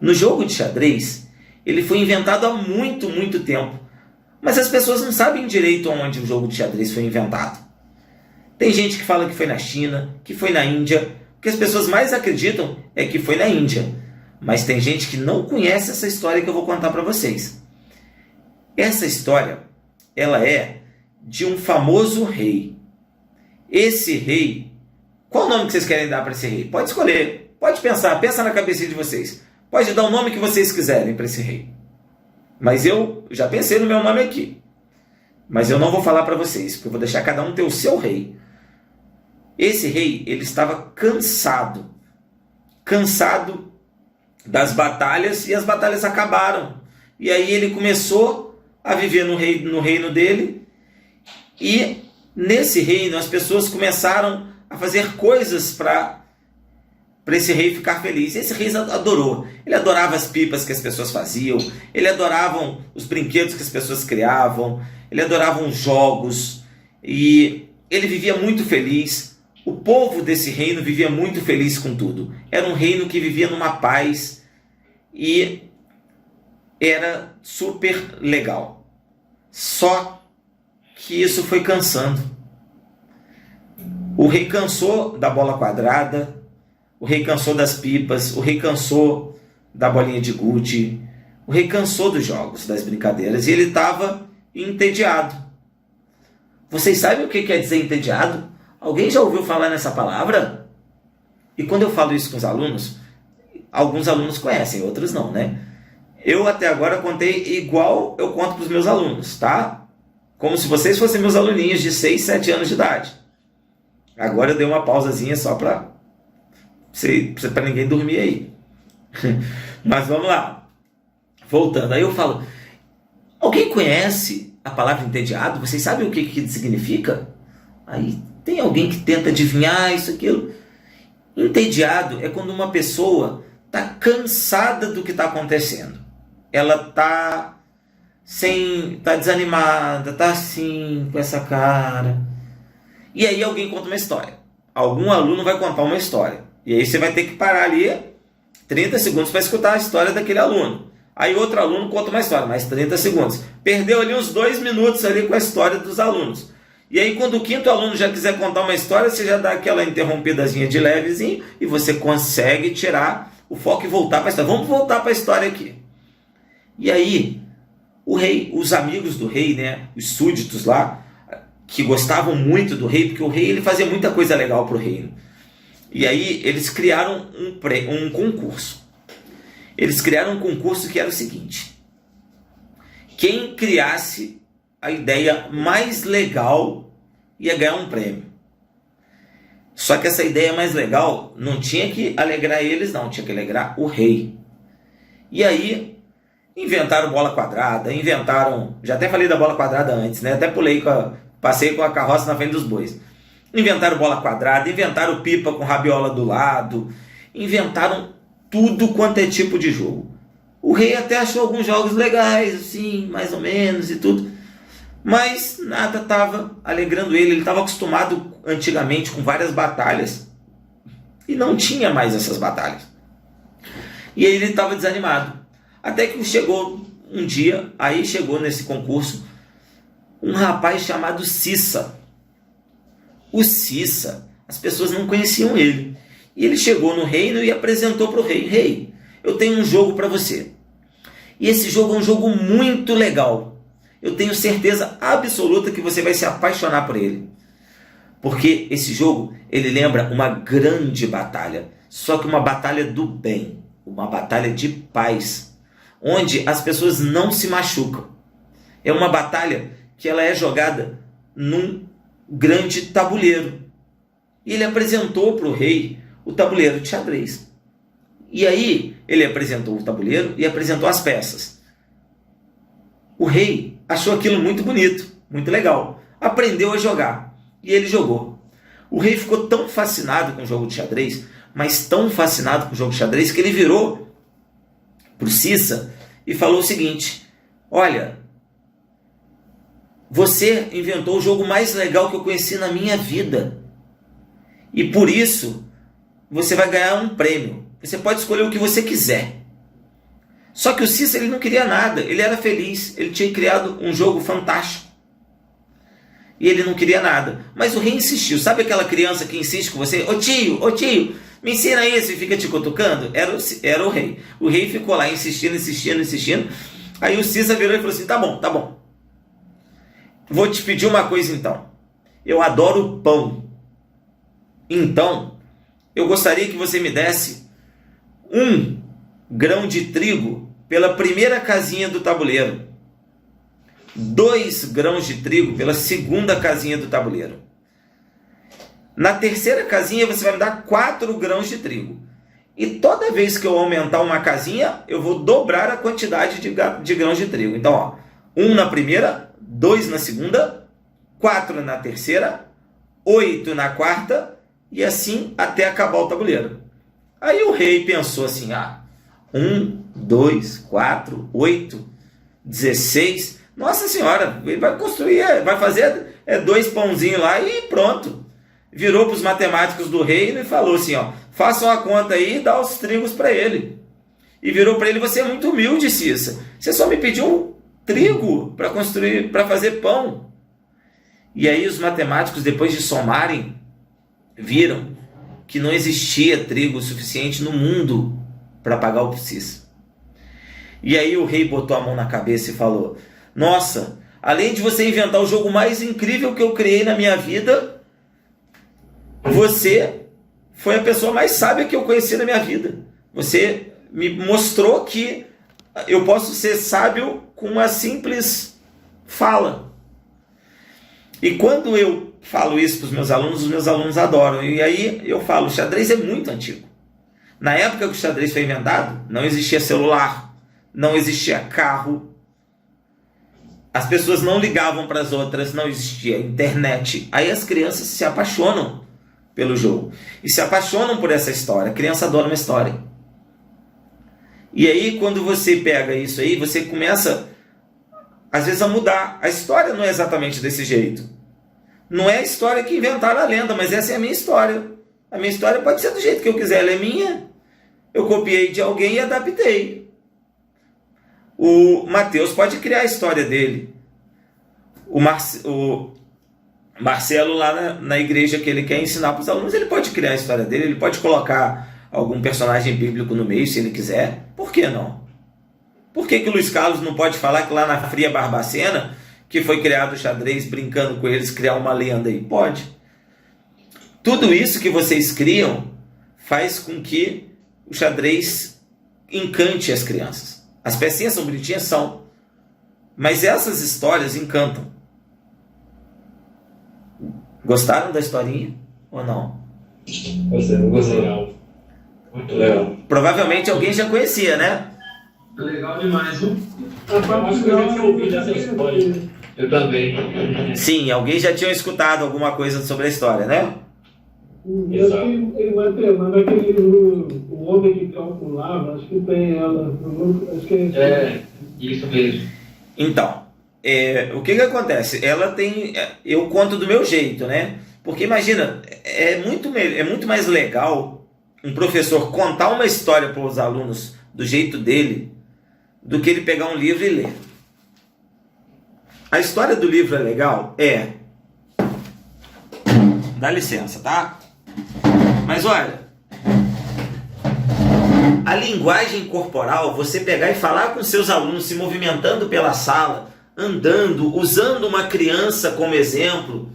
No jogo de xadrez, ele foi inventado há muito, muito tempo. Mas as pessoas não sabem direito onde o jogo de xadrez foi inventado. Tem gente que fala que foi na China, que foi na Índia. O que as pessoas mais acreditam é que foi na Índia. Mas tem gente que não conhece essa história que eu vou contar para vocês. Essa história, ela é de um famoso rei. Esse rei, qual o nome que vocês querem dar para esse rei? Pode escolher, pode pensar, pensa na cabeça de vocês. Pode dar o nome que vocês quiserem para esse rei. Mas eu já pensei no meu nome aqui. Mas eu não vou falar para vocês, porque eu vou deixar cada um ter o seu rei. Esse rei, ele estava cansado das batalhas, e as batalhas acabaram. E aí ele começou a viver no reino dele, e nesse reino as pessoas começaram a fazer coisas para esse rei ficar feliz. Esse rei adorou. Ele adorava as pipas que as pessoas faziam, ele adorava os brinquedos que as pessoas criavam, ele adorava os jogos, e ele vivia muito feliz. O povo desse reino vivia muito feliz com tudo. Era um reino que vivia numa paz e era super legal. Só que isso foi cansando. O rei cansou da bola quadrada, o rei cansou das pipas, o rei cansou da bolinha de gude, o rei cansou dos jogos, das brincadeiras, e ele estava entediado. Vocês sabem o que quer dizer entediado? Alguém já ouviu falar nessa palavra? E quando eu falo isso com os alunos, alguns alunos conhecem, outros não, né? Eu até agora contei igual eu conto para os meus alunos, tá? Como se vocês fossem meus aluninhos de 6, 7 anos de idade. Agora eu dei uma pausazinha só para ninguém dormir aí. Mas vamos lá. Voltando, aí eu falo, alguém conhece a palavra entediado? Vocês sabem o que significa? Aí tem alguém que tenta adivinhar isso, aquilo. Entediado é quando uma pessoa está cansada do que está acontecendo. Ela está desanimada, está assim, com essa cara. E aí alguém conta uma história. Algum aluno vai contar uma história. E aí você vai ter que parar ali 30 segundos para escutar a história daquele aluno. Aí outro aluno conta uma história, mais 30 segundos. Perdeu ali uns 2 minutos ali com a história dos alunos. E aí quando o quinto aluno já quiser contar uma história, você já dá aquela interrompidazinha de levezinho e você consegue tirar o foco e voltar para a história. Vamos voltar para a história aqui. E aí, o rei, os amigos do rei, né, os súditos lá, que gostavam muito do rei, porque o rei ele fazia muita coisa legal para o reino. E aí eles criaram um concurso. Eles criaram um concurso que era o seguinte: quem criasse a ideia mais legal ia ganhar um prêmio. Só que essa ideia mais legal não tinha que alegrar eles, não, tinha que alegrar o rei. E aí inventaram bola quadrada, já até falei da bola quadrada antes, né? Até passei com a carroça na frente dos bois. Inventaram bola quadrada, inventaram pipa com rabiola do lado, inventaram tudo quanto é tipo de jogo. O rei até achou alguns jogos legais, assim, mais ou menos e tudo, mas nada estava alegrando ele. Ele estava acostumado antigamente com várias batalhas e não tinha mais essas batalhas. E aí ele estava desanimado. Até que chegou um dia, aí chegou nesse concurso um rapaz chamado Cissa. O Cissa, as pessoas não conheciam ele. E ele chegou no reino e apresentou para o rei: rei, eu tenho um jogo para você. E esse jogo é um jogo muito legal. Eu tenho certeza absoluta que você vai se apaixonar por ele. Porque esse jogo, ele lembra uma grande batalha. Só que uma batalha do bem. Uma batalha de paz. Onde as pessoas não se machucam. É uma batalha que ela é jogada num grande tabuleiro. E ele apresentou para o rei o tabuleiro de xadrez. E aí ele apresentou o tabuleiro e apresentou as peças. O rei achou aquilo muito bonito, muito legal. Aprendeu a jogar. E ele jogou. O rei ficou tão fascinado com o jogo de xadrez, mas tão fascinado com o jogo de xadrez, que ele virou para o Cissa e falou o seguinte: olha, você inventou o jogo mais legal que eu conheci na minha vida. E por isso, você vai ganhar um prêmio. Você pode escolher o que você quiser. Só que o Cissa, ele não queria nada. Ele era feliz. Ele tinha criado um jogo fantástico. E ele não queria nada. Mas o rei insistiu. Sabe aquela criança que insiste com você? Ô tio, me ensina isso, e fica te cutucando? Era o rei. O rei ficou lá insistindo. Aí o Cissa virou e falou assim: tá bom. Vou te pedir uma coisa então. Eu adoro pão. Então, eu gostaria que você me desse 1 grão de trigo pela primeira casinha do tabuleiro. 2 grãos de trigo pela segunda casinha do tabuleiro. Na terceira casinha você vai me dar 4 grãos de trigo. E toda vez que eu aumentar uma casinha, eu vou dobrar a quantidade de grãos de trigo. Então, ó, 1 na primeira, 2 na segunda, 4 na terceira, 8 na quarta, e assim até acabar o tabuleiro. Aí o rei pensou assim: 1, 2, 4, 8, 16. Nossa senhora, ele vai construir, vai fazer 2 pãozinhos lá e pronto. Virou para os matemáticos do reino e falou assim: façam a conta aí e dá os trigos para ele. E virou para ele: você é muito humilde, Cissa. Você só me pediu um trigo para construir, para fazer pão. E aí os matemáticos, depois de somarem, viram que não existia trigo suficiente no mundo para pagar o Cissa. E aí o rei botou a mão na cabeça e falou: nossa, além de você inventar o jogo mais incrível que eu criei na minha vida, você foi a pessoa mais sábia que eu conheci na minha vida. Você me mostrou que eu posso ser sábio com uma simples fala. E quando eu falo isso para os meus alunos adoram. E aí eu falo, o xadrez é muito antigo. Na época que o xadrez foi inventado, não existia celular, não existia carro, as pessoas não ligavam para as outras, não existia internet. Aí as crianças se apaixonam pelo jogo e se apaixonam por essa história. A criança adora uma história. E aí quando você pega isso aí, você começa às vezes a mudar. A história não é exatamente desse jeito. Não é a história que inventaram a lenda, mas essa é a minha história. A minha história pode ser do jeito que eu quiser, ela é minha. Eu copiei de alguém e adaptei. O Mateus pode criar a história dele. O Marcelo lá na igreja que ele quer ensinar para os alunos, ele pode criar a história dele, ele pode colocar algum personagem bíblico no meio se ele quiser. Por que não? Por que o Luiz Carlos não pode falar que lá na Fria Barbacena, que foi criado o xadrez, brincando com eles, criar uma lenda aí? Pode. Tudo isso que vocês criam faz com que o xadrez encante as crianças. As pecinhas são bonitinhas, são. Mas essas histórias encantam. Gostaram da historinha ou não? Gostei. Muito legal. Provavelmente alguém já conhecia, né? Legal demais, viu? A parte acho que eu já tinha final, ouvido essa história. Eu também. Sim, alguém já tinha escutado alguma coisa sobre a história, né? Eu acho que ele vai ter, mas naquele livro, O Homem que Calculava, acho que tem ela. Acho que Isso mesmo. Então, o que acontece? Ela tem... Eu conto do meu jeito, né? Porque imagina, é muito mais legal um professor contar uma história para os alunos do jeito dele do que ele pegar um livro e ler. A história do livro é legal? É. Dá licença, tá? Mas olha, a linguagem corporal, você pegar e falar com seus alunos se movimentando pela sala, andando, usando uma criança como exemplo,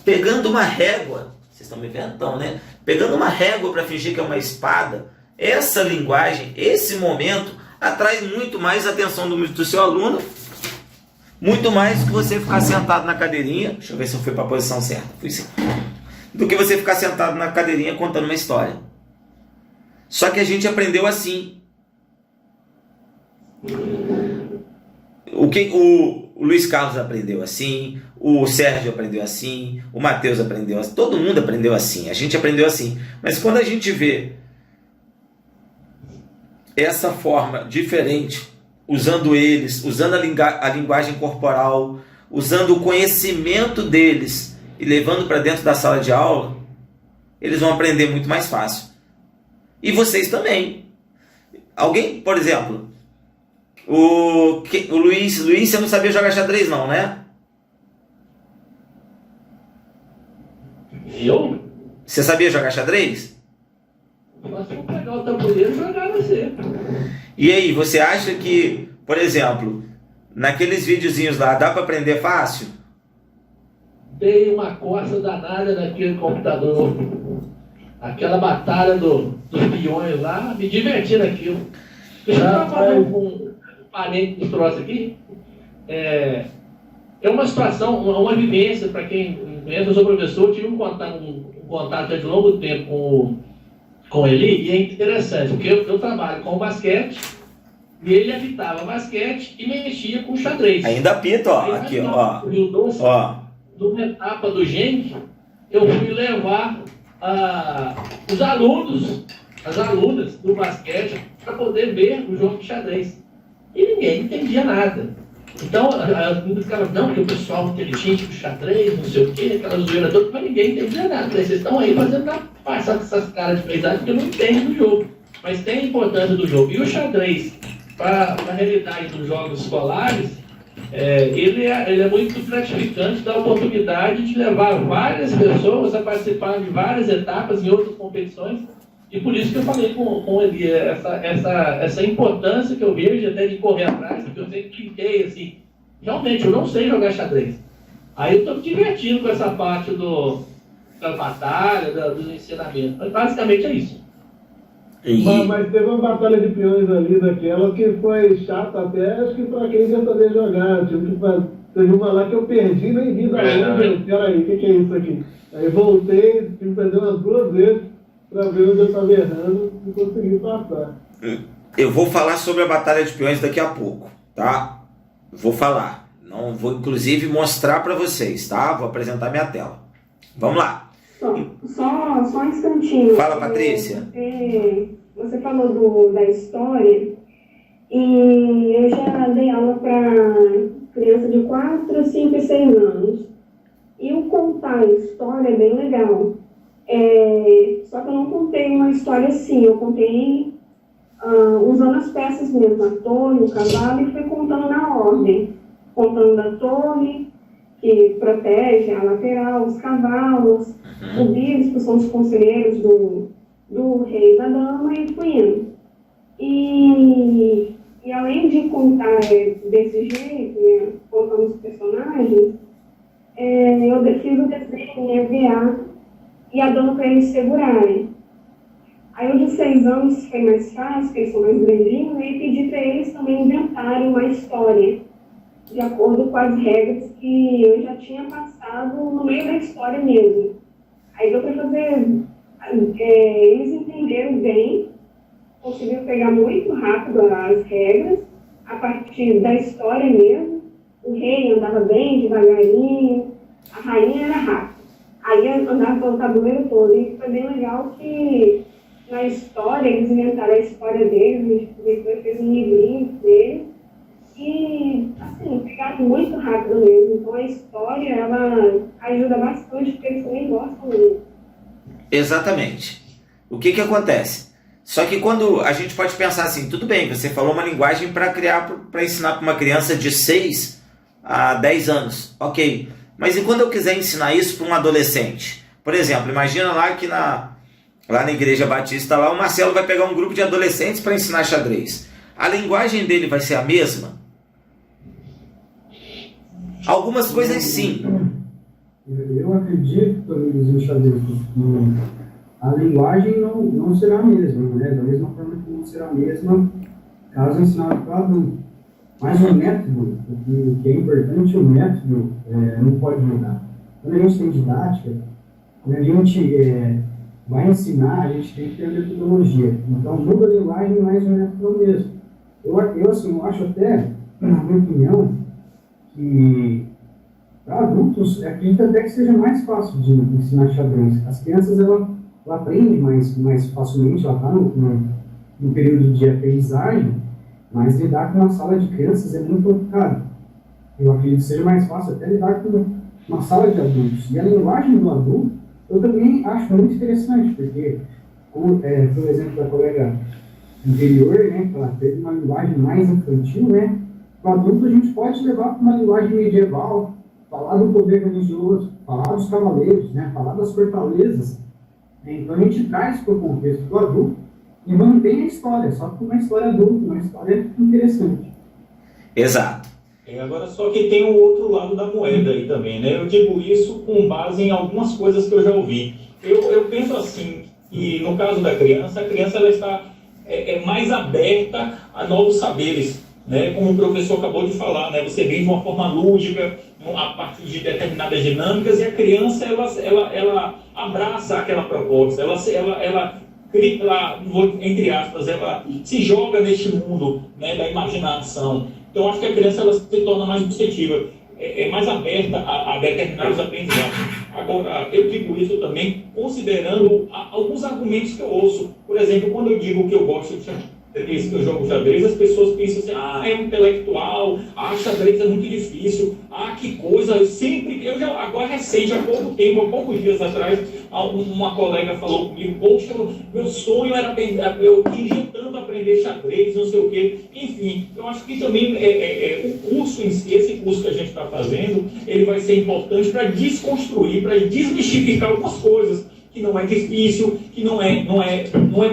pegando uma régua, vocês estão me vendo então, né? Pegando uma régua para fingir que é uma espada, essa linguagem, esse momento, atrai muito mais a atenção do seu aluno, muito mais que você ficar sentado na cadeirinha, deixa eu ver se eu fui para a posição certa, fui sim, do que você ficar sentado na cadeirinha contando uma história. Só que a gente aprendeu assim. O Luiz Carlos aprendeu assim, o Sérgio aprendeu assim, o Mateus aprendeu assim, todo mundo aprendeu assim, a gente aprendeu assim. Mas quando a gente vê essa forma diferente, usando eles, usando a linguagem corporal, usando o conhecimento deles e levando para dentro da sala de aula, eles vão aprender muito mais fácil. E vocês também. Alguém, por exemplo, o Luiz, você não sabia jogar xadrez não, né? Eu? Você sabia jogar xadrez? Nós vamos pegar o tabuleiro e jogar você. E aí, você acha que, por exemplo, naqueles videozinhos lá, dá para aprender fácil? Dei uma coça danada naquele computador. Aquela batalha dos peões lá, me diverti naquilo. Deixa eu falar com um parente dos troços aqui. É uma situação, uma vivência, para quem conhece, eu sou professor, tive um contato de longo tempo com ele, e é interessante, porque eu trabalho com basquete, e ele habitava basquete e mexia com xadrez. Ainda apita, ó, aqui, ó. Numa etapa do GENC, eu fui levar os alunos, as alunas do basquete, para poder ver o jogo de xadrez. E ninguém entendia nada. Então, as meninas ficavam, não, porque o pessoal inteligente do xadrez, não sei o quê, aquela zoeira toda, mas ninguém entendia nada. Vocês estão aí fazendo passar essas caras de verdade porque eu não entendo do jogo. Mas tem a importância do jogo. E o xadrez, para a realidade dos jogos escolares, ele é muito gratificante, dá a oportunidade de levar várias pessoas a participar de várias etapas em outras competições. E por isso que eu falei com ele, essa importância que eu vejo até de correr atrás, porque eu sempre fiquei assim, realmente eu não sei jogar xadrez. Aí eu estou me divertindo com essa parte da batalha, dos ensinamentos. Mas basicamente é isso. Mas teve uma batalha de peões ali daquela que foi chata até, acho que pra quem já sabia jogar. Tipo, teve uma lá que eu perdi, nem vi da onde. Peraí, o que é isso aqui? Aí voltei, tive que fazer umas 2 vezes pra ver onde eu estava errando e consegui passar. Eu vou falar sobre a batalha de peões daqui a pouco, tá? Vou falar. Não vou, inclusive, mostrar para vocês, tá? Vou apresentar minha tela. Vamos lá. Só um instantinho. Fala, Patrícia. Você falou da história e eu já dei aula para criança de 4, 5 e 6 anos. E o contar a história é bem legal. Só que eu não contei uma história assim, eu contei usando as peças mesmo, a torre, o cavalo, e fui contando na ordem. Contando da torre, que protege a lateral, os cavalos, o bispo são os conselheiros do rei e da dama, e fui indo. E além de contar desse jeito, contando os personagens, eu fiz o desenho, EVA, e a dama para eles segurarem. Aí o de 6 anos foi mais fácil, porque eles são mais grandinhos, e pedi para eles também inventarem uma história, de acordo com as regras que eu já tinha passado no meio da história mesmo. Aí deu para fazer, eles entenderam bem, conseguiram pegar muito rápido as regras, a partir da história mesmo. O rei andava bem devagarinho, a rainha era rápida. Aí andava pelo tabuleiro todo, e foi bem legal que na história, eles inventaram a história deles, depois fez um livrinho deles, e, assim, pegaram muito rápido mesmo. Então a história, ela ajuda bastante, porque eles também gostam muito. Exatamente. O que acontece? Só que quando a gente pode pensar assim, tudo bem, você falou uma linguagem para ensinar para uma criança de 6 a 10 anos, ok. Mas e quando eu quiser ensinar isso para um adolescente? Por exemplo, imagina lá que lá na Igreja Batista, lá o Marcelo vai pegar um grupo de adolescentes para ensinar xadrez. A linguagem dele vai ser a mesma? Algumas coisas sim. Eu acredito, pelo menos no xadrez, que a linguagem não será a mesma, né? Da mesma forma que não será a mesma caso ensinado para adulto. Mas o método, o que é importante, o método não pode mudar. Quando a gente tem didática, quando a gente vai ensinar, a gente tem que ter a metodologia. Então, muda a linguagem, mas o método é o mesmo. Eu acho até, na minha opinião, que para adultos, acredito até que seja mais fácil de ensinar xadrez. As crianças, ela aprende mais facilmente, ela está no período de aprendizagem, mas lidar com uma sala de crianças é muito complicado. Eu acredito que seja mais fácil até lidar com uma sala de adultos. E a linguagem do adulto, eu também acho muito interessante, porque, como por exemplo da colega anterior, né, que ela teve uma linguagem mais infantil, né, para o adulto a gente pode levar para uma linguagem medieval, falar do poder religioso, falar dos cavaleiros, né, falar das fortalezas. Então a gente traz para o contexto do adulto e mantém a história, só que uma história adulta, uma história interessante. Exato. Agora, só que tem o outro lado da moeda aí também, né? Eu digo isso com base em algumas coisas que eu já ouvi. Eu penso assim, que no caso da criança, a criança ela está mais aberta a novos saberes, né? Como o professor acabou de falar, né? Você vem de uma forma lúdica, a partir de determinadas dinâmicas, e a criança, ela abraça aquela proposta, ela entre aspas, ela se joga neste mundo, né, da imaginação. Então, acho que a criança ela se torna mais receptiva, mais aberta a determinados aprendizados. Agora, eu digo isso também considerando alguns argumentos que eu ouço. Por exemplo, quando eu digo que eu gosto de xadrez, que eu jogo xadrez, as pessoas pensam assim, é um intelectual, xadrez é muito difícil, que coisa, agora recente, há pouco tempo, há poucos dias atrás, uma colega falou comigo, poxa, meu sonho era eu queria tanto aprender xadrez, não sei o quê. Enfim, eu acho que também o curso em si, esse curso que a gente está fazendo, ele vai ser importante para desconstruir, para desmistificar algumas coisas, que não é difícil, que não é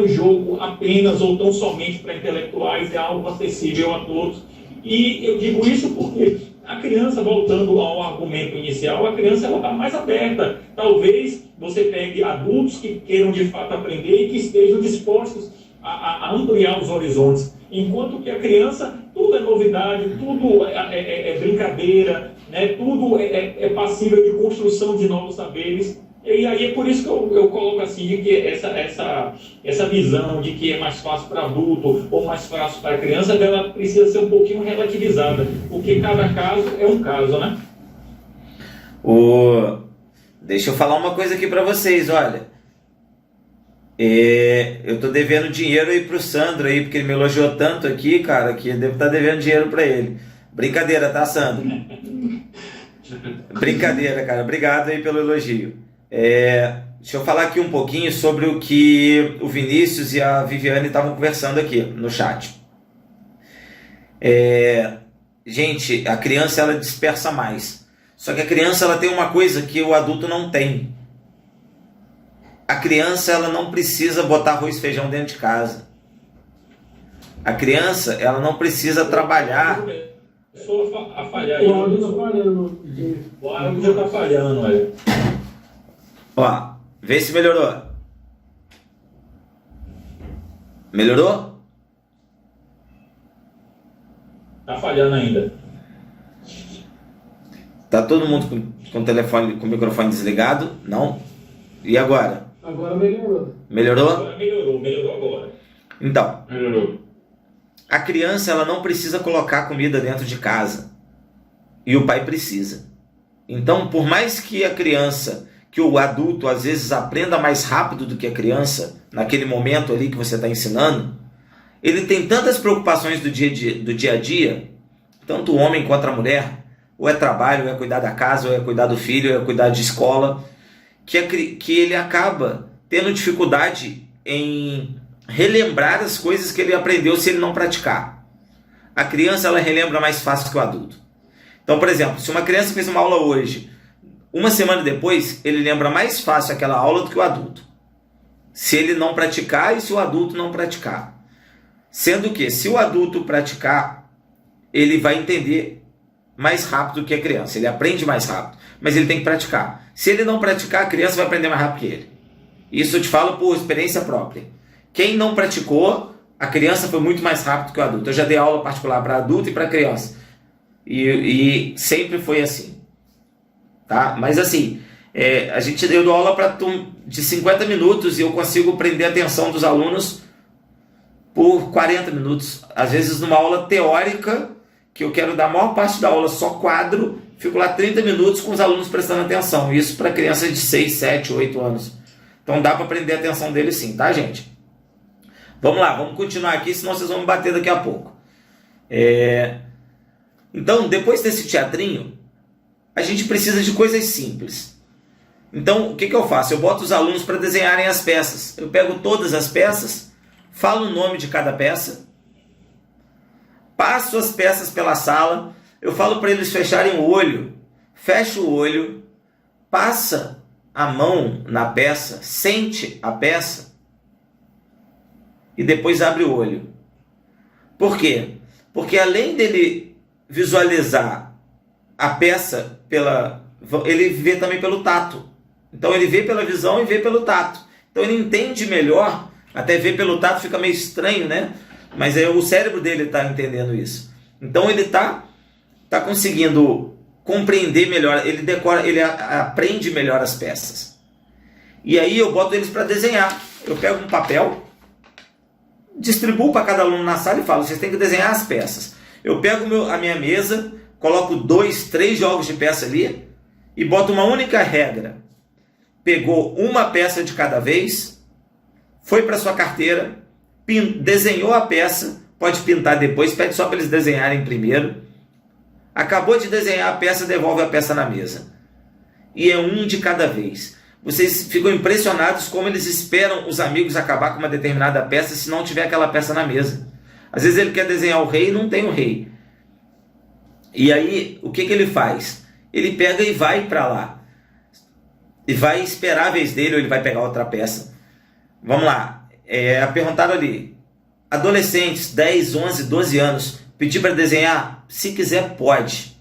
um jogo apenas ou tão somente para intelectuais, é algo acessível a todos. E eu digo isso porque a criança, voltando ao argumento inicial, a criança está mais aberta. Talvez você pegue adultos que queiram de fato aprender e que estejam dispostos a ampliar os horizontes, enquanto que a criança, tudo é novidade, tudo é brincadeira, né? Tudo é passível de construção de novos saberes. E aí é por isso que eu coloco assim, de que essa visão de que é mais fácil para adulto ou mais fácil para criança, ela precisa ser um pouquinho relativizada, porque cada caso é um caso, né? Deixa eu falar uma coisa aqui para vocês, olha. Eu tô devendo dinheiro aí pro Sandro aí, porque ele me elogiou tanto aqui, cara, que eu devo estar devendo dinheiro para ele. Brincadeira, tá, Sandro? Brincadeira, cara. Obrigado aí pelo elogio. Deixa eu falar aqui um pouquinho sobre o que o Vinícius e a Viviane estavam conversando aqui no chat. Gente, a criança ela dispersa mais. Só que a criança ela tem uma coisa que o adulto não tem. A criança ela não precisa botar arroz e feijão dentro de casa. A criança ela não precisa trabalhar. A falhar aí. O áudio está falhando. O áudio está falhando, olha. Ó, vê se melhorou. Melhorou? Tá falhando ainda. Tá todo mundo com o telefone, com o microfone desligado? Não? E agora? Agora melhorou. Melhorou? Agora melhorou agora. Então, Melhorou. a criança ela não precisa colocar comida dentro de casa. E o pai precisa. Então, por mais que a criança, que o adulto às vezes aprenda mais rápido do que a criança, naquele momento ali que você está ensinando, ele tem tantas preocupações do dia a dia, tanto o homem quanto a mulher, ou é trabalho, ou é cuidar da casa, ou é cuidar do filho, ou é cuidar de escola, que ele acaba tendo dificuldade em relembrar as coisas que ele aprendeu se ele não praticar. A criança ela relembra mais fácil que o adulto. Então, por exemplo, se uma criança fez uma aula hoje, uma semana depois, ele lembra mais fácil aquela aula do que o adulto. Se ele não praticar e se o adulto não praticar. Sendo que, se o adulto praticar, ele vai entender mais rápido que a criança. Ele aprende mais rápido, mas ele tem que praticar. Se ele não praticar, a criança vai aprender mais rápido que ele. Isso eu te falo por experiência própria. Quem não praticou, a criança foi muito mais rápido que o adulto. Eu já dei aula particular para adulto e para criança. E sempre foi assim. Tá? Mas assim, eu dou aula de 50 minutos e eu consigo prender a atenção dos alunos por 40 minutos. Às vezes numa aula teórica, que eu quero dar a maior parte da aula só quadro, fico lá 30 minutos com os alunos prestando atenção. Isso para crianças de 6, 7, 8 anos. Então dá para prender a atenção deles sim, tá, gente? Vamos lá, vamos continuar aqui, senão vocês vão me bater daqui a pouco. Então, depois desse teatrinho, a gente precisa de coisas simples. Então, o que eu faço? Eu boto os alunos para desenharem as peças. Eu pego todas as peças, falo o nome de cada peça, passo as peças pela sala, eu falo para eles fecharem o olho, fecha o olho, passa a mão na peça, sente a peça e depois abre o olho. Por quê? Porque além dele visualizar a peça ele vê também pelo tato. Então ele vê pela visão e vê pelo tato. Então ele entende melhor, até ver pelo tato fica meio estranho, né? Mas o cérebro dele está entendendo isso. Então ele está conseguindo compreender melhor, ele decora, ele aprende melhor as peças. E aí eu boto eles para desenhar. Eu pego um papel, distribuo para cada aluno na sala e falo, vocês têm que desenhar as peças. Eu pego a minha mesa, coloco 2, 3 jogos de peça ali e boto uma única regra. Pegou uma peça de cada vez, foi para sua carteira, desenhou a peça, pode pintar depois, pede só para eles desenharem primeiro. Acabou de desenhar a peça, devolve a peça na mesa. E é um de cada vez. Vocês ficam impressionados como eles esperam os amigos acabar com uma determinada peça se não tiver aquela peça na mesa. Às vezes ele quer desenhar o rei e não tem o rei. E aí, o que ele faz? Ele pega e vai para lá. E vai esperar a vez dele ou ele vai pegar outra peça. Vamos lá. Perguntaram ali. Adolescentes, 10, 11, 12 anos, pedir para desenhar? Se quiser, pode.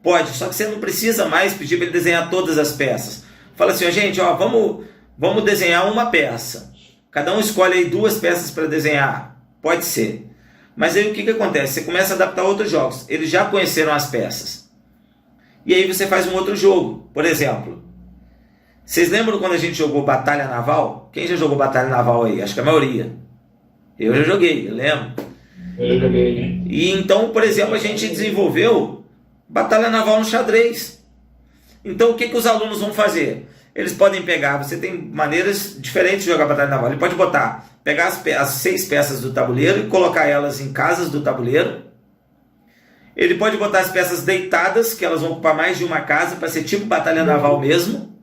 Pode, só que você não precisa mais pedir para ele desenhar todas as peças. Fala assim, gente, vamos desenhar uma peça. Cada um escolhe aí 2 peças para desenhar. Pode ser. Mas aí o que acontece? Você começa a adaptar outros jogos. Eles já conheceram as peças. E aí você faz um outro jogo. Por exemplo, vocês lembram quando a gente jogou Batalha Naval? Quem já jogou Batalha Naval aí? Acho que a maioria. Eu já joguei, eu lembro. Eu joguei, né? E então, por exemplo, a gente desenvolveu Batalha Naval no xadrez. Então o que os alunos vão fazer? Eles podem pegar, você tem maneiras diferentes de jogar Batalha Naval. Ele pode pegar as 6 peças do tabuleiro e colocar elas em casas do tabuleiro. Ele pode botar as peças deitadas, que elas vão ocupar mais de uma casa, para ser tipo Batalha Naval mesmo.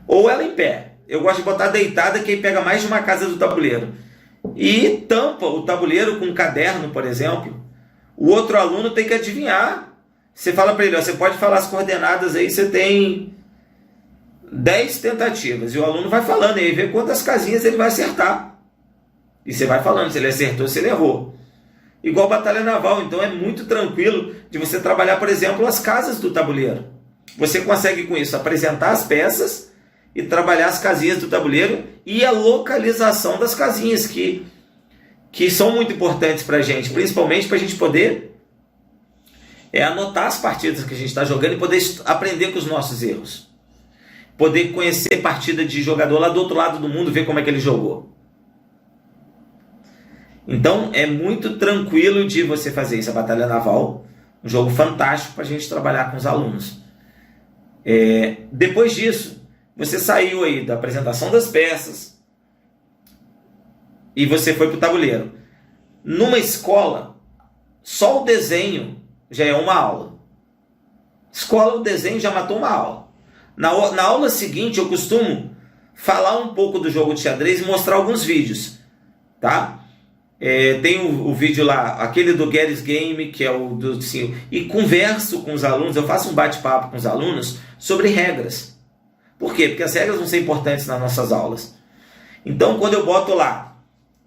Ou ela em pé. Eu gosto de botar deitada, que aí pega mais de uma casa do tabuleiro. E tampa o tabuleiro com um caderno, por exemplo. O outro aluno tem que adivinhar. Você fala para ele, ó, você pode falar as coordenadas aí, você tem 10 tentativas. E o aluno vai falando, e aí vê quantas casinhas ele vai acertar. E você vai falando se ele acertou, se ele errou. Igual Batalha Naval, então é muito tranquilo de você trabalhar, por exemplo, as casas do tabuleiro. Você consegue com isso apresentar as peças e trabalhar as casinhas do tabuleiro e a localização das casinhas, que são muito importantes para a gente, principalmente para a gente poder anotar as partidas que a gente está jogando e poder aprender com os nossos erros. Poder conhecer partida de jogador lá do outro lado do mundo, ver como é que ele jogou. Então é muito tranquilo de você fazer isso, a Batalha Naval, um jogo fantástico para a gente trabalhar com os alunos. Depois disso, você saiu aí da apresentação das peças e você foi para o tabuleiro. Numa escola, só o desenho já é uma aula. Escola, o desenho já matou uma aula. Na aula seguinte, eu costumo falar um pouco do jogo de xadrez e mostrar alguns vídeos. Tá? Tem o vídeo lá, aquele do Garry's Game, que é o do... Sim, e converso com os alunos, eu faço um bate-papo com os alunos sobre regras. Por quê? Porque as regras vão ser importantes nas nossas aulas. Então, quando eu boto lá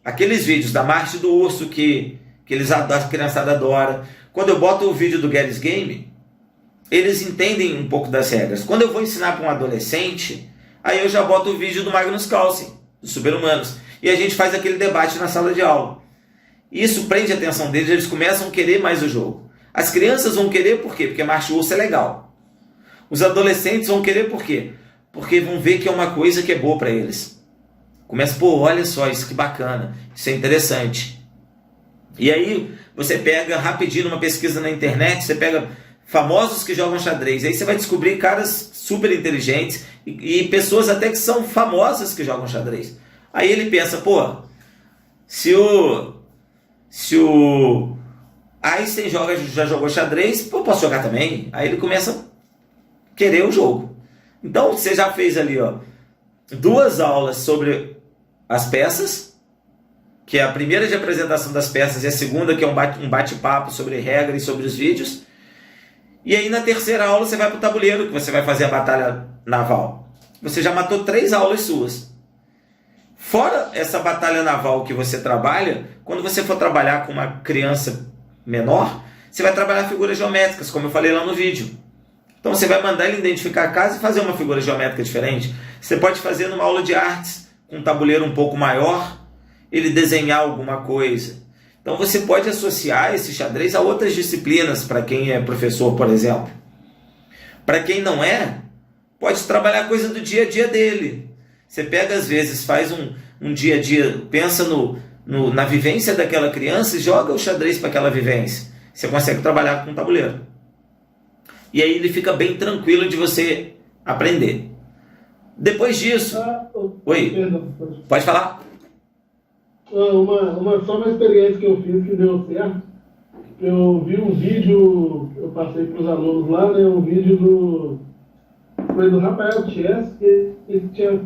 aqueles vídeos da Marcha do Urso que a criançada adora, quando eu boto o vídeo do Garry's Game, eles entendem um pouco das regras. Quando eu vou ensinar para um adolescente, aí eu já boto o vídeo do Magnus Carlsen, dos Super-Humanos, e a gente faz aquele debate na sala de aula. Isso prende a atenção deles, eles começam a querer mais o jogo. As crianças vão querer por quê? Porque Marcha do Urso é legal. Os adolescentes vão querer por quê? Porque vão ver que é uma coisa que é boa para eles. Começa, pô, olha só, isso que bacana, isso é interessante. E aí você pega rapidinho uma pesquisa na internet, você pega famosos que jogam xadrez, aí você vai descobrir caras super inteligentes e pessoas até que são famosas que jogam xadrez. Aí ele pensa, pô, se o Einstein já jogou xadrez, pô, posso jogar também? Aí ele começa a querer o jogo. Então você já fez ali, ó, 2 aulas sobre as peças, que é a primeira de apresentação das peças e a segunda que é um bate-papo sobre regra e sobre os vídeos. E aí na terceira aula você vai para o tabuleiro, que você vai fazer a Batalha Naval. Você já matou 3 aulas suas. Fora essa Batalha Naval que você trabalha, quando você for trabalhar com uma criança menor, você vai trabalhar figuras geométricas, como eu falei lá no vídeo. Então você vai mandar ele identificar a casa e fazer uma figura geométrica diferente. Você pode fazer numa aula de artes, com um tabuleiro um pouco maior, ele desenhar alguma coisa. Então você pode associar esse xadrez a outras disciplinas, para quem é professor, por exemplo. Para quem não é, pode trabalhar coisa do dia a dia dele. Você pega, às vezes, faz um dia a dia, pensa na vivência daquela criança e joga o xadrez para aquela vivência. Você consegue trabalhar com o tabuleiro. E aí ele fica bem tranquilo de você aprender. Depois disso... Oi, perdão. Pode falar? Só uma experiência que eu fiz que deu certo. Eu vi um vídeo, eu passei para os alunos lá, né, um vídeo foi do Rafael Chess, que ele tinha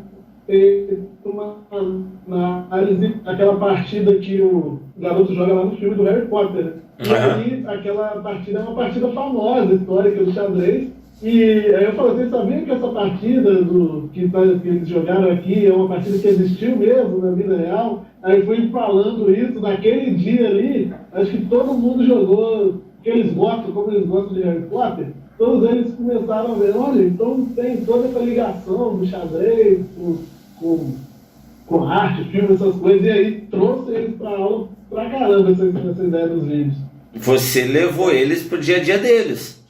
feito uma análise, aquela partida que o garoto joga lá no filme do Harry Potter, né? E aí, aquela partida é uma partida famosa, histórica do xadrez. E aí eu falei, vocês sabiam que essa partida que eles jogaram aqui é uma partida que existiu mesmo na vida real? Aí fui falando isso, naquele dia ali, acho que todo mundo jogou, que eles gostam, como eles gostam de Harry Potter, todos eles começaram a ver, olha, então tem toda essa ligação do xadrez com com arte, filme, essas coisas, e aí trouxe eles para aula pra caramba essa ideia dos vídeos. Você levou eles pro dia a dia deles.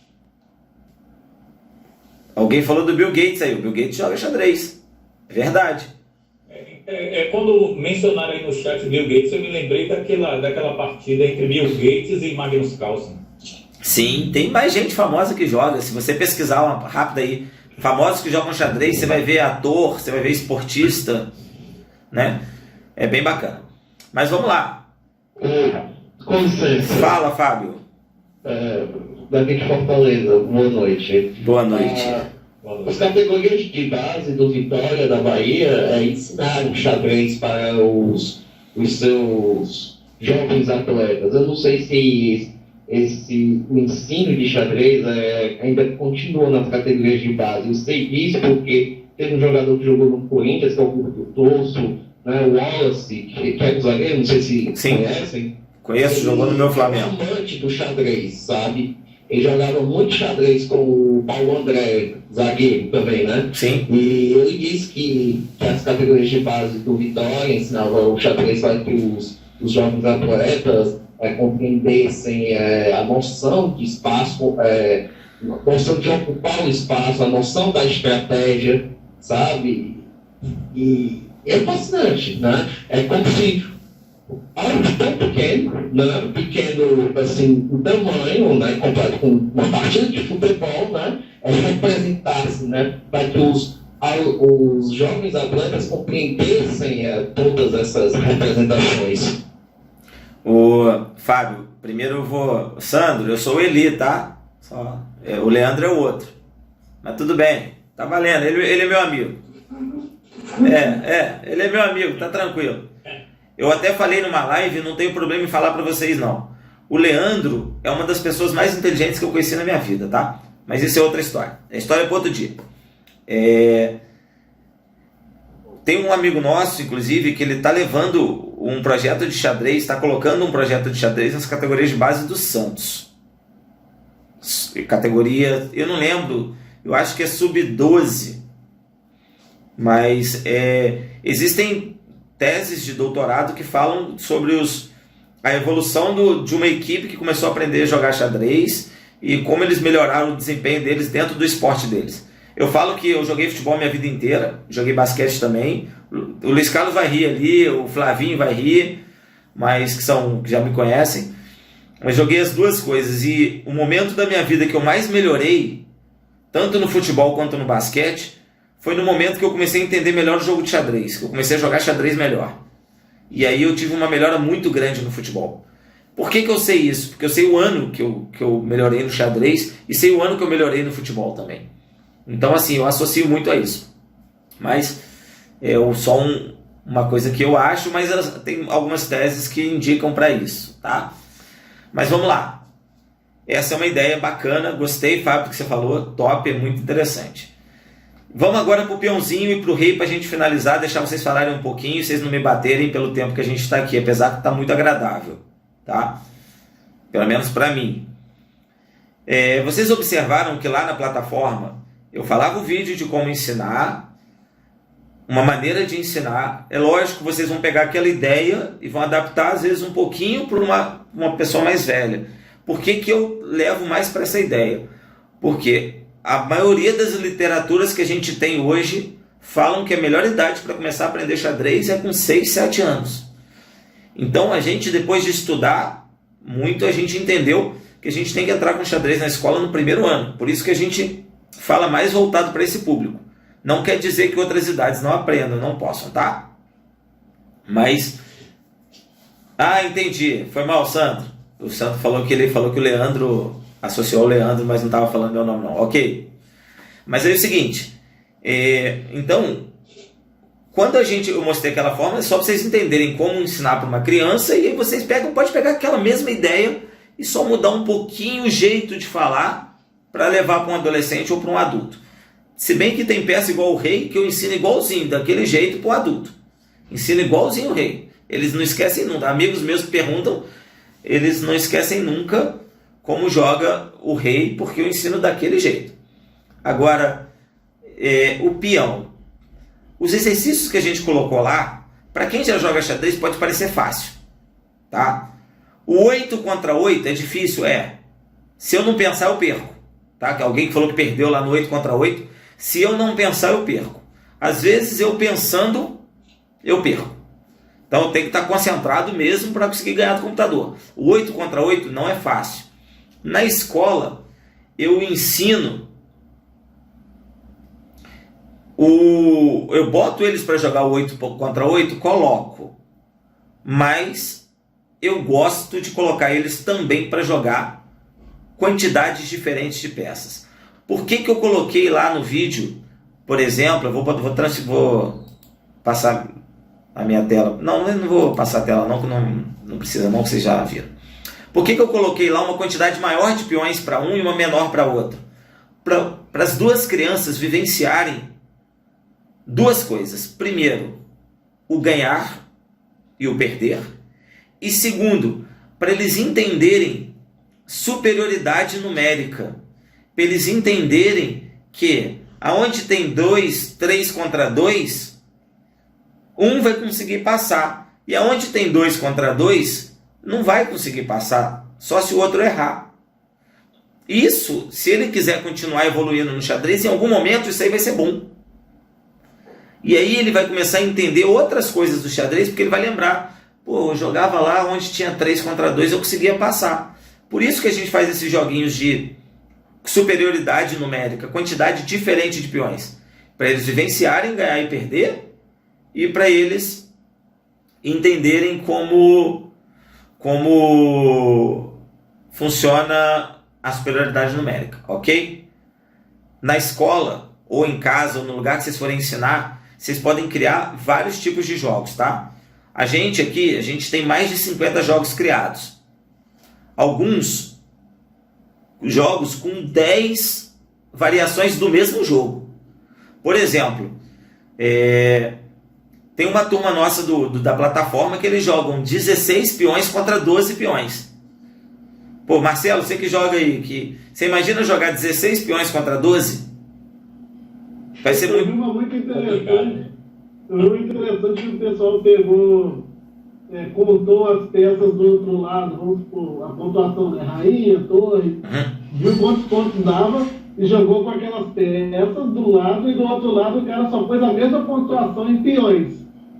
Alguém falou do Bill Gates aí. O Bill Gates joga xadrez. É verdade. Quando mencionaram aí no chat Bill Gates, eu me lembrei daquela partida entre Bill Gates e Magnus Carlsen. Sim, tem mais gente famosa que joga. Se você pesquisar uma rápida aí, famosos que jogam xadrez, você vai ver ator, você vai ver esportista, né? É bem bacana. Mas vamos lá. Com licença. Fala, Fábio. Daqui de Fortaleza, boa noite. Boa noite. As categorias de base do Vitória da Bahia ensinaram xadrez para os seus jovens atletas. Eu não sei se o ensino de xadrez ainda continua nas categorias de base. Eu sei disso porque teve um jogador que jogou no Corinthians, que é o Curto Torso, né, o Wallace, que é o zagueiro, não sei se conhecem. Conheço, jogou no meu Flamengo. Ele é amante do xadrez, sabe? Ele jogava muito xadrez com o Paulo André, zagueiro também, né? Sim. E ele disse que as categorias de base do Vitória ensinavam o xadrez para que os jovens atletas compreendessem a noção de espaço, a noção de ocupar o espaço, a noção da estratégia, sabe? E é fascinante, né? É como se algo tão pequeno, né? Pequeno assim, o tamanho, né? Comparado com uma partida de futebol, né? Representasse, né? Para que os jovens atletas compreendessem todas essas representações. Fábio, primeiro eu vou... Sandro, eu sou o Eli, tá? O Leandro é o outro. Mas tudo bem, tá valendo, ele é meu amigo. Ele é meu amigo, tá tranquilo. Eu até falei numa live, não tenho problema em falar pra vocês não. O Leandro é uma das pessoas mais inteligentes que eu conheci na minha vida, tá? Mas isso é outra história. É história para outro dia. Tem um amigo nosso, inclusive, que ele está levando um projeto de xadrez, está colocando um projeto de xadrez nas categorias de base do Santos. Categoria, eu não lembro, eu acho que é sub-12. Mas existem teses de doutorado que falam sobre a evolução de uma equipe que começou a aprender a jogar xadrez e como eles melhoraram o desempenho deles dentro do esporte deles. Eu falo que eu joguei futebol minha vida inteira, joguei basquete também. O Luiz Carlos vai rir ali, o Flavinho vai rir, mas que já me conhecem. Eu joguei as duas coisas e o momento da minha vida que eu mais melhorei, tanto no futebol quanto no basquete, foi no momento que eu comecei a entender melhor o jogo de xadrez, que eu comecei a jogar xadrez melhor. E aí eu tive uma melhora muito grande no futebol. Por que eu sei isso? Porque eu sei o ano que eu melhorei no xadrez e sei o ano que eu melhorei no futebol também. Então, assim, eu associo muito a isso. Mas é só uma coisa que eu acho, mas tem algumas teses que indicam para isso, tá? Mas vamos lá. Essa é uma ideia bacana, gostei, Fábio, do que você falou, top, é muito interessante. Vamos agora para o peãozinho e para o rei para a gente finalizar, deixar vocês falarem um pouquinho, vocês não me baterem pelo tempo que a gente está aqui, apesar que está muito agradável, tá? Pelo menos para mim. Vocês observaram que lá na plataforma eu falava o vídeo de como ensinar, uma maneira de ensinar. É lógico que vocês vão pegar aquela ideia e vão adaptar às vezes um pouquinho para uma pessoa mais velha. Por que eu levo mais para essa ideia? Porque a maioria das literaturas que a gente tem hoje falam que a melhor idade para começar a aprender xadrez é com 6, 7 anos. Então a gente, depois de estudar muito, a gente entendeu que a gente tem que entrar com xadrez na escola no primeiro ano. Por isso que a gente fala mais voltado para esse público. Não quer dizer que outras idades não aprendam, não possam, tá? Mas... entendi. Foi mal, Sandro. O Sandro falou que o Leandro... associou o Leandro, mas não estava falando meu nome não. Ok. Mas é o seguinte. Então, quando eu mostrei aquela forma, é só para vocês entenderem como ensinar para uma criança, e aí vocês pode pegar aquela mesma ideia e só mudar um pouquinho o jeito de falar para levar para um adolescente ou para um adulto. Se bem que tem peça igual o rei, que eu ensino igualzinho, daquele jeito para o adulto. Ensino igualzinho o rei. Eles não esquecem nunca. Amigos meus que perguntam, eles não esquecem nunca como joga o rei, porque eu ensino daquele jeito. Agora, o peão. Os exercícios que a gente colocou lá para quem já joga xadrez pode parecer fácil, tá? O 8 contra 8 é difícil, se eu não pensar eu perco, tá? Que alguém que falou que perdeu lá no 8 contra 8, se eu não pensar eu perco. Às vezes eu pensando eu perco. Então eu tenho que estar concentrado mesmo para conseguir ganhar do computador. O 8 contra 8 não é fácil. Na escola eu ensino, eu boto eles para jogar o 8 contra 8, coloco, mas eu gosto de colocar eles também para jogar quantidades diferentes de peças. Por que eu coloquei lá no vídeo, por exemplo, eu vou passar a minha tela, não vou passar a tela não, que não precisa não, que vocês já viram. Por que eu coloquei lá uma quantidade maior de peões para um e uma menor para outro? Para as duas crianças vivenciarem duas coisas. Primeiro, o ganhar e o perder. E segundo, para eles entenderem superioridade numérica. Para eles entenderem que aonde tem 2, 3 contra 2, um vai conseguir passar. E aonde tem 2 contra 2, não vai conseguir passar, só se o outro errar. Isso, se ele quiser continuar evoluindo no xadrez, em algum momento isso aí vai ser bom. E aí ele vai começar a entender outras coisas do xadrez, porque ele vai lembrar, eu jogava lá onde tinha 3 contra 2, eu conseguia passar. Por isso que a gente faz esses joguinhos de superioridade numérica, quantidade diferente de peões, para eles vivenciarem, ganhar e perder, e para eles entenderem como funciona a superioridade numérica, ok? Na escola, ou em casa, ou no lugar que vocês forem ensinar, vocês podem criar vários tipos de jogos, tá? A gente tem mais de 50 jogos criados. Alguns jogos com 10 variações do mesmo jogo. Por exemplo, tem uma turma nossa da plataforma que eles jogam 16 peões contra 12 peões. Pô, Marcelo, você que joga aí, você imagina jogar 16 peões contra 12? Vai ser muito interessante. Muito interessante que o pessoal pegou, contou as peças do outro lado, vamos supor, a pontuação, rainha, torre, viu quantos pontos dava e jogou com aquelas peças do lado, e do outro lado o cara só pôs a mesma pontuação em peões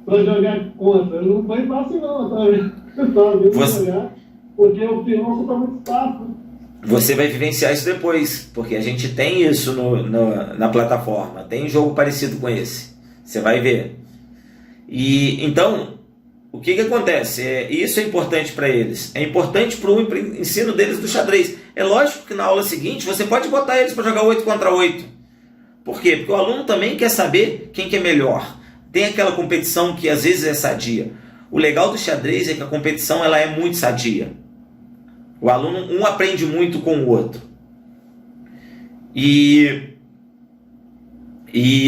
para jogar contra. Não foi fácil não, tá vendo? Jogar, porque o peão ocupa muito espaço. Você vai vivenciar isso depois, porque a gente tem isso na plataforma, tem jogo parecido com esse, você vai ver. E então, o que acontece? Isso é importante para eles, é importante para o ensino deles do xadrez. É lógico que na aula seguinte você pode botar eles para jogar 8 contra 8. Por quê? Porque o aluno também quer saber quem que é melhor. Tem aquela competição que às vezes é sadia. O legal do xadrez é que a competição ela é muito sadia. O aluno, um aprende muito com o outro. E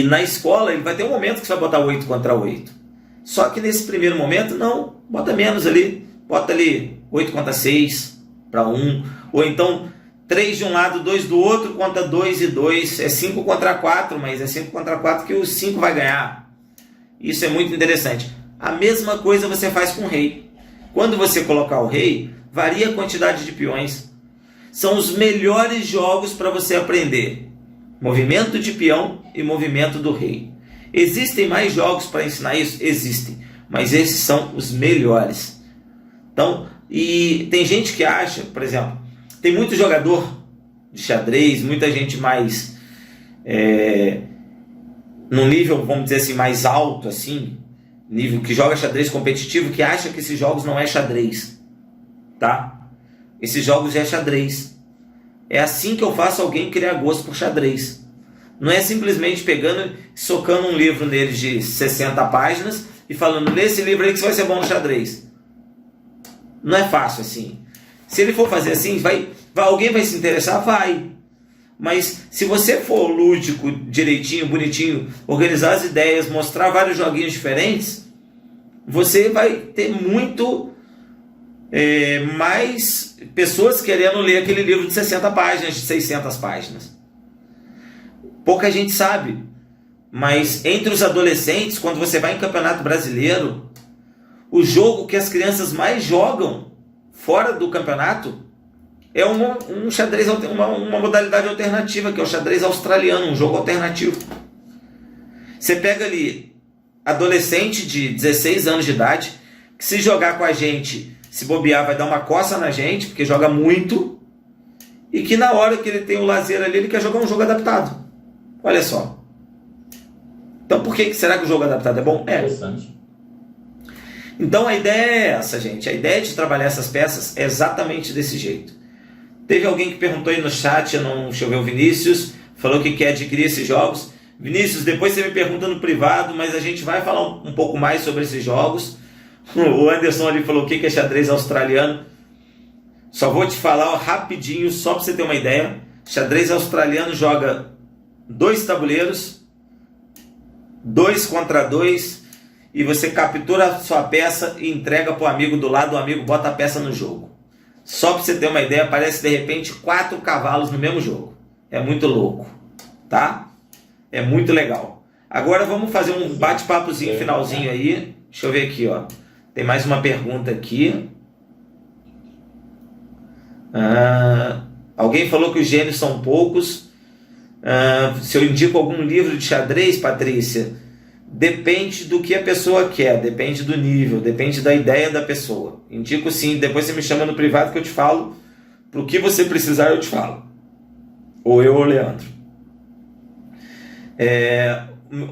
na escola ele vai ter um momento que você vai botar 8 contra 8. Só que nesse primeiro momento, não, bota menos ali. Bota ali 8 contra 6 para 1. Ou então 3 de um lado, 2 do outro, contra 2 e 2. É 5 contra 4, mas é 5 contra 4 que o 5 vai ganhar. Isso é muito interessante. A mesma coisa você faz com o rei. Quando você colocar o rei, varia a quantidade de peões. São os melhores jogos para você aprender movimento de peão e movimento do rei. Existem mais jogos para ensinar isso? Existem, mas esses são os melhores. Então, e tem gente que acha, por exemplo, tem muito jogador de xadrez, muita gente mais num nível, vamos dizer assim, mais alto, assim, nível que joga xadrez competitivo, que acha que esses jogos não é xadrez, tá? Esses jogos é xadrez. É assim que eu faço alguém criar gosto por xadrez. Não é simplesmente pegando, socando um livro neles de 60 páginas e falando, lê esse livro aí que você vai ser bom no xadrez. Não é fácil assim. Se ele for fazer assim, alguém vai se interessar? Vai. Mas se você for lúdico, direitinho, bonitinho, organizar as ideias, mostrar vários joguinhos diferentes, você vai ter muito mais pessoas querendo ler aquele livro de 60 páginas, de 600 páginas. Pouca gente sabe, mas entre os adolescentes, quando você vai em campeonato brasileiro, O jogo que as crianças mais jogam fora do campeonato é um xadrez, uma modalidade alternativa, que é o xadrez australiano, um jogo alternativo. Você pega ali adolescente de 16 anos de idade, que se jogar com a gente, se bobear, vai dar uma coça na gente, porque joga muito, e que na hora que ele tem o lazer ali, ele quer jogar um jogo adaptado. Olha só. Então por que será que o jogo adaptado é bom? É. Interessante. Então a ideia é essa, gente. A ideia de trabalhar essas peças é exatamente desse jeito. Teve alguém que perguntou aí no chat, deixa eu ver, o Vinícius, falou que quer adquirir esses jogos. Vinícius, depois você me pergunta no privado, mas a gente vai falar um pouco mais sobre esses jogos. O Anderson ali falou o que é xadrez australiano. Só vou te falar rapidinho, só para você ter uma ideia. Xadrez australiano joga 2 tabuleiros, 2 contra 2, e você captura a sua peça e entrega para o amigo do lado, o amigo bota a peça no jogo. Só para você ter uma ideia, aparece de repente 4 cavalos no mesmo jogo. É muito louco, tá? É muito legal. Agora vamos fazer um bate-papozinho finalzinho aí. Deixa eu ver aqui, ó. Tem mais uma pergunta aqui. Alguém falou que os gênios são poucos. Se eu indico algum livro de xadrez, Patrícia, depende do que a pessoa quer, depende do nível, depende da ideia da pessoa. Indico sim, depois você me chama no privado que eu te falo. Pro que você precisar eu te falo. Ou eu ou o Leandro.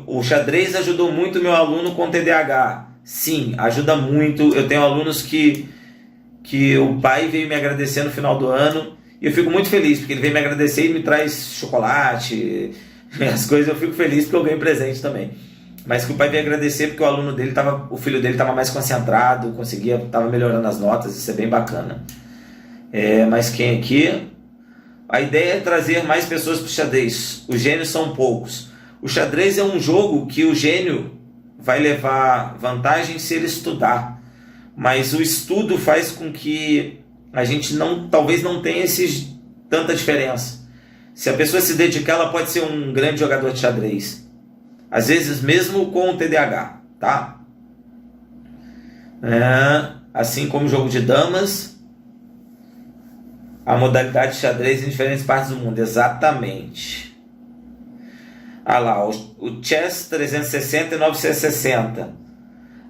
O xadrez ajudou muito meu aluno com TDAH. Sim, ajuda muito. Eu tenho alunos que o pai veio me agradecer no final do ano, e eu fico muito feliz, porque ele veio me agradecer e me traz chocolate, as coisas, eu fico feliz porque eu ganho presente também. Mas que o pai veio agradecer porque o filho dele estava mais concentrado, estava melhorando as notas, isso é bem bacana. Mas quem aqui? A ideia é trazer mais pessoas para o xadrez. Os gênios são poucos. O xadrez é um jogo que o gênio vai levar vantagem se ele estudar. Mas o estudo faz com que a gente talvez não tenha tanta diferença. Se a pessoa se dedicar, ela pode ser um grande jogador de xadrez. Às vezes mesmo com o TDAH, tá? Assim como o jogo de damas, a modalidade de xadrez em diferentes partes do mundo. Exatamente. Lá, o Chess 360 e 960.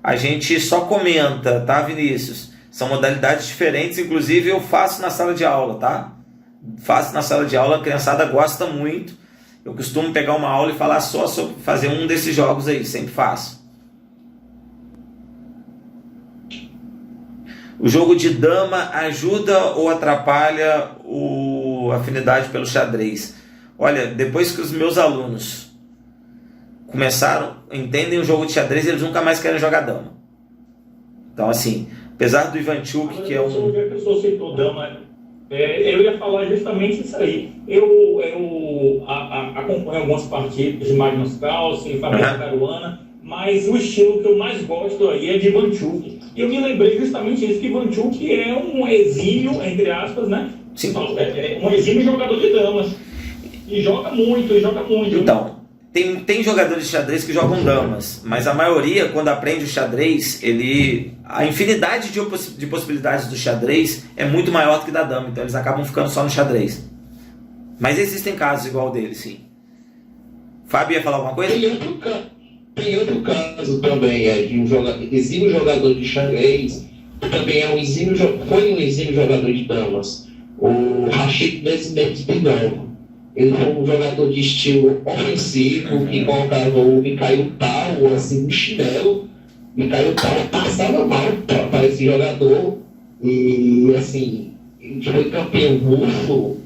A gente só comenta, tá, Vinícius? São modalidades diferentes, inclusive eu faço na sala de aula, tá? Faço na sala de aula, a criançada gosta muito. Eu costumo pegar uma aula e falar só sobre fazer um desses jogos aí, sempre faço. O jogo de dama ajuda ou atrapalha a afinidade pelo xadrez? Olha, depois que os meus alunos entendem o jogo de xadrez, eles nunca mais querem jogar dama. Então, assim, apesar do Ivanchuk, que é um... A pessoa citou dama, eu ia falar justamente isso aí. Eu acompanho algumas partidas de Magnus Carlsen, Fabiano Caruana, mas o estilo que eu mais gosto aí é de Ivanchuk. E eu me lembrei justamente disso, que Ivanchuk é um exímio, entre aspas, né? Sim. Um exímio jogador de damas. E joga muito. Então, tem jogadores de xadrez que jogam damas, mas a maioria, quando aprende o xadrez, a infinidade de possibilidades do xadrez é muito maior do que da dama, então eles acabam ficando só no xadrez. Mas existem casos igual o dele, sim. Fábio ia falar alguma coisa? Tem outro caso também, de um exímio jogador de xadrez, também foi um exímio jogador de damas, o Rashid Mesbedinov. Ele foi um jogador de estilo ofensivo, que colocava o Mikhail Tal, assim, no chinelo. Mikhail Tal passava mal para esse jogador. E, assim, ele foi campeão russo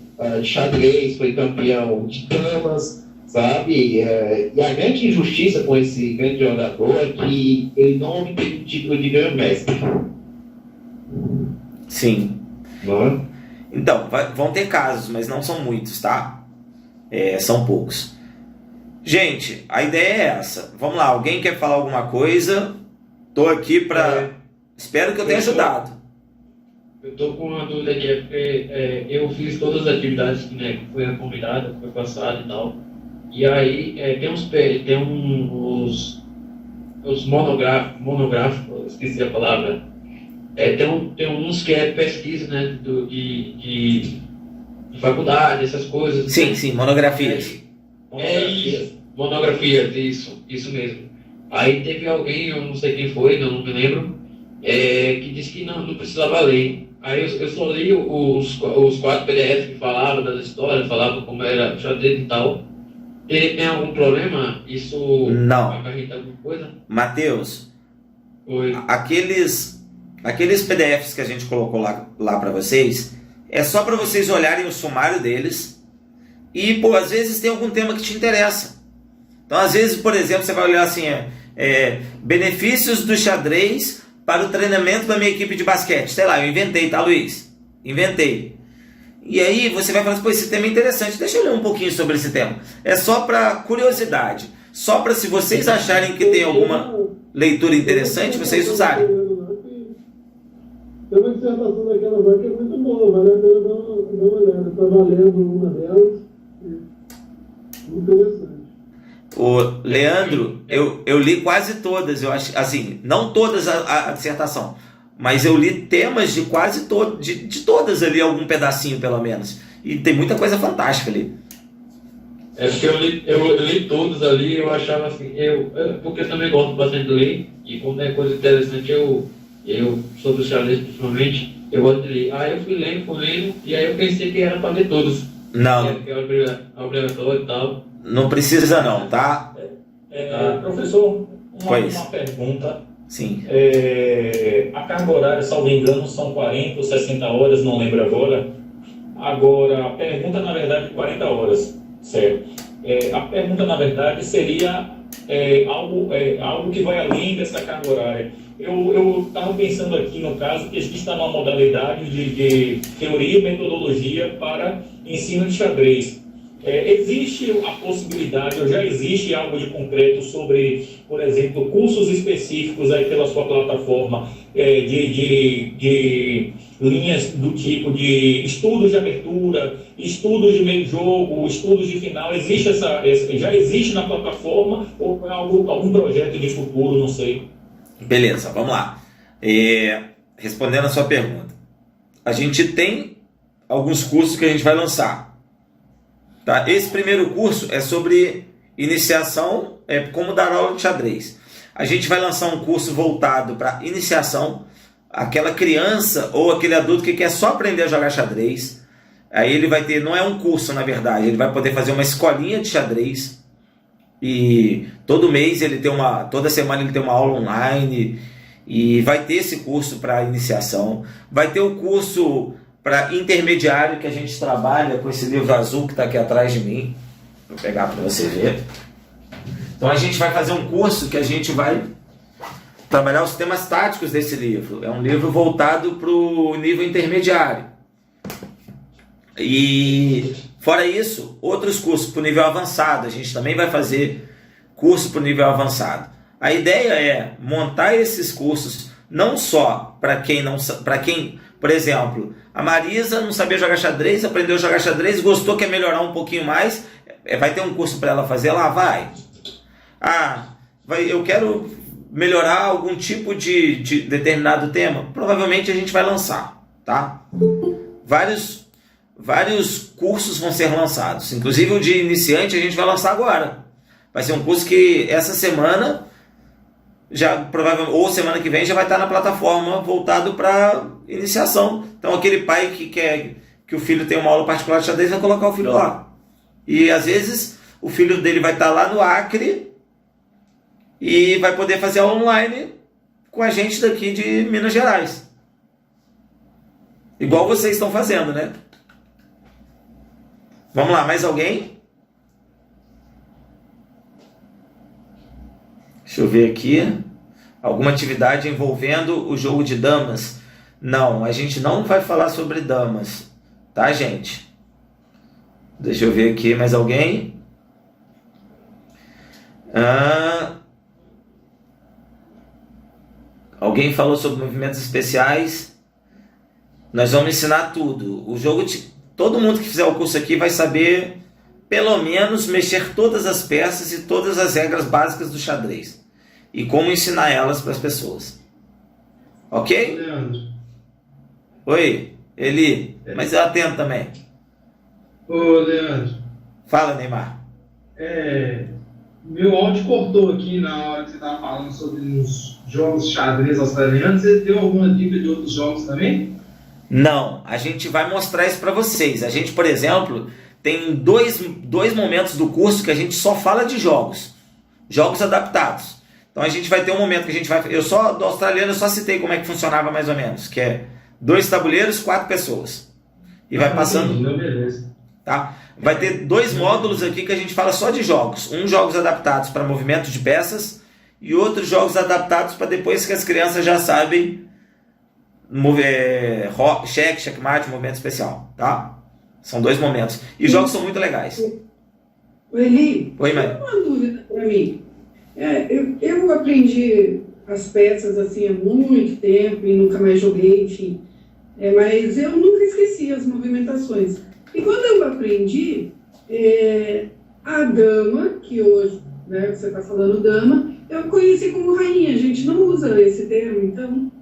de xadrez, foi campeão de damas, sabe? E a grande injustiça com esse grande jogador é que ele não obteve o título de grão-mestre. Sim. Não é? Então, vão ter casos, mas não são muitos, tá? São poucos. Gente, a ideia é essa. Vamos lá, alguém quer falar alguma coisa? Tô aqui para... Espero que eu tenha ajudado. Eu tô com uma dúvida aqui, porque eu fiz todas as atividades que foi convidada, foi passada e tal. E aí tem os monográficos, esqueci a palavra. Tem uns que é pesquisa, né, de faculdade, essas coisas. Sim, sim, monografias. Monografias, isso mesmo. Aí teve alguém, eu não sei quem foi, não me lembro, que disse que não precisava ler. Aí eu só li os 4 PDFs que falavam das histórias, falavam como era o xadrez e tal. Tem algum problema? Isso não acarreta alguma coisa? Matheus, Oi. aqueles PDFs que a gente colocou lá para vocês, é só para vocês olharem o sumário deles e, pô, às vezes tem algum tema que te interessa. Então, às vezes, por exemplo, você vai olhar assim, benefícios do xadrez para o treinamento da minha equipe de basquete. Sei lá, eu inventei, tá, Luiz? Inventei. E aí você vai falar assim, pô, esse tema é interessante, deixa eu ler um pouquinho sobre esse tema. É só para curiosidade, só para se vocês acharem que tem alguma leitura interessante, vocês usarem. Tem uma dissertação daquela lá que é muito boa, vale a pena dar uma olhada. Estava lendo uma delas, interessante. O Leandro, eu li quase todas, eu acho, assim, não todas a dissertação, mas eu li temas de quase de todas ali, algum pedacinho pelo menos. E tem muita coisa fantástica ali. É porque eu li todos ali, eu achava assim, porque eu também gosto bastante de ler, e quando é coisa interessante, eu sobre o xadrez principalmente, eu gosto de ler. Aí eu fui lendo, e aí eu pensei que era para ler todos. Não. Que era obrigatório e tal. Não precisa não, tá? Professor, uma pergunta. Sim. A carga horária, salvo engano, são 40 ou 60 horas, não lembro agora. Agora, a pergunta, na verdade, é 40 horas, certo? A pergunta, na verdade, seria algo que vai além dessa carga horária. Eu estava pensando aqui, no caso, que a gente está numa modalidade de teoria e metodologia para ensino de xadrez. Existe a possibilidade, ou já existe algo de concreto sobre, por exemplo, cursos específicos aí pela sua plataforma, de linhas do tipo de estudos de abertura, estudos de meio jogo, estudos de final? Existe já existe na plataforma ou é algum projeto de futuro, não sei? Beleza, vamos lá. Respondendo a sua pergunta, a gente tem alguns cursos que a gente vai lançar. Tá? Esse primeiro curso é sobre iniciação, como dar aula de xadrez. A gente vai lançar um curso voltado para iniciação, aquela criança ou aquele adulto que quer só aprender a jogar xadrez. Aí ele vai ter, não é um curso na verdade, ele vai poder fazer uma escolinha de xadrez e todo mês toda semana ele tem uma aula online e vai ter esse curso para iniciação. Vai ter o curso para intermediário que a gente trabalha com esse livro azul que está aqui atrás de mim. Vou pegar para você ver. Então a gente vai fazer um curso que a gente vai trabalhar os temas táticos desse livro. É um livro voltado para o nível intermediário. E fora isso, outros cursos para o nível avançado. A gente também vai fazer curso para o nível avançado. A ideia é montar esses cursos não só para quem, por exemplo, a Marisa não sabia jogar xadrez, aprendeu a jogar xadrez, gostou, quer melhorar um pouquinho mais, vai ter um curso para ela fazer lá? Vai. Eu quero melhorar algum tipo de determinado tema? Provavelmente a gente vai lançar, tá? Vários cursos vão ser lançados, inclusive o de iniciante a gente vai lançar agora. Vai ser um curso que essa semana, ou semana que vem, já vai estar na plataforma voltado para iniciação. Então aquele pai que quer que o filho tenha uma aula particular de xadrez vai colocar o filho lá. E às vezes o filho dele vai estar lá no Acre e vai poder fazer aula online com a gente daqui de Minas Gerais. Igual vocês estão fazendo, né? Vamos lá, mais alguém? Deixa eu ver aqui. Alguma atividade envolvendo o jogo de damas? Não, a gente não vai falar sobre damas, tá, gente? Deixa eu ver aqui, mais alguém? Alguém falou sobre movimentos especiais? Nós vamos ensinar tudo. O jogo, todo mundo que fizer o curso aqui vai saber, pelo menos, mexer todas as peças e todas as regras básicas do xadrez. E como ensinar elas para as pessoas. Ok? Leandro. Oi, Eli. Mas eu atendo também. Ô, Leandro. Fala, Neymar. Meu áudio cortou aqui na hora que você estava falando sobre os jogos de xadrez australianos. Você deu alguma dica de outros jogos também? Não, a gente vai mostrar isso para vocês. A gente, por exemplo, tem dois momentos do curso que a gente só fala de jogos adaptados. Então a gente vai ter um momento que a gente vai... do australiano eu só citei como é que funcionava mais ou menos, que é 2 tabuleiros, 4 pessoas. E vai passando... Não, beleza. Tá? Vai ter 2 módulos aqui que a gente fala só de jogos. Jogos adaptados para movimento de peças e outros jogos adaptados para depois que as crianças já sabem cheque, checkmate, movimento especial. Tá? São 2 momentos. E jogos são muito legais. Eli, Oi, mãe. uma dúvida para mim. Eu aprendi as peças assim há muito tempo e nunca mais joguei, enfim. Mas eu nunca esqueci as movimentações. E quando eu aprendi, a dama, que hoje, né, você está falando dama, eu conheci como rainha. A gente não usa esse termo, então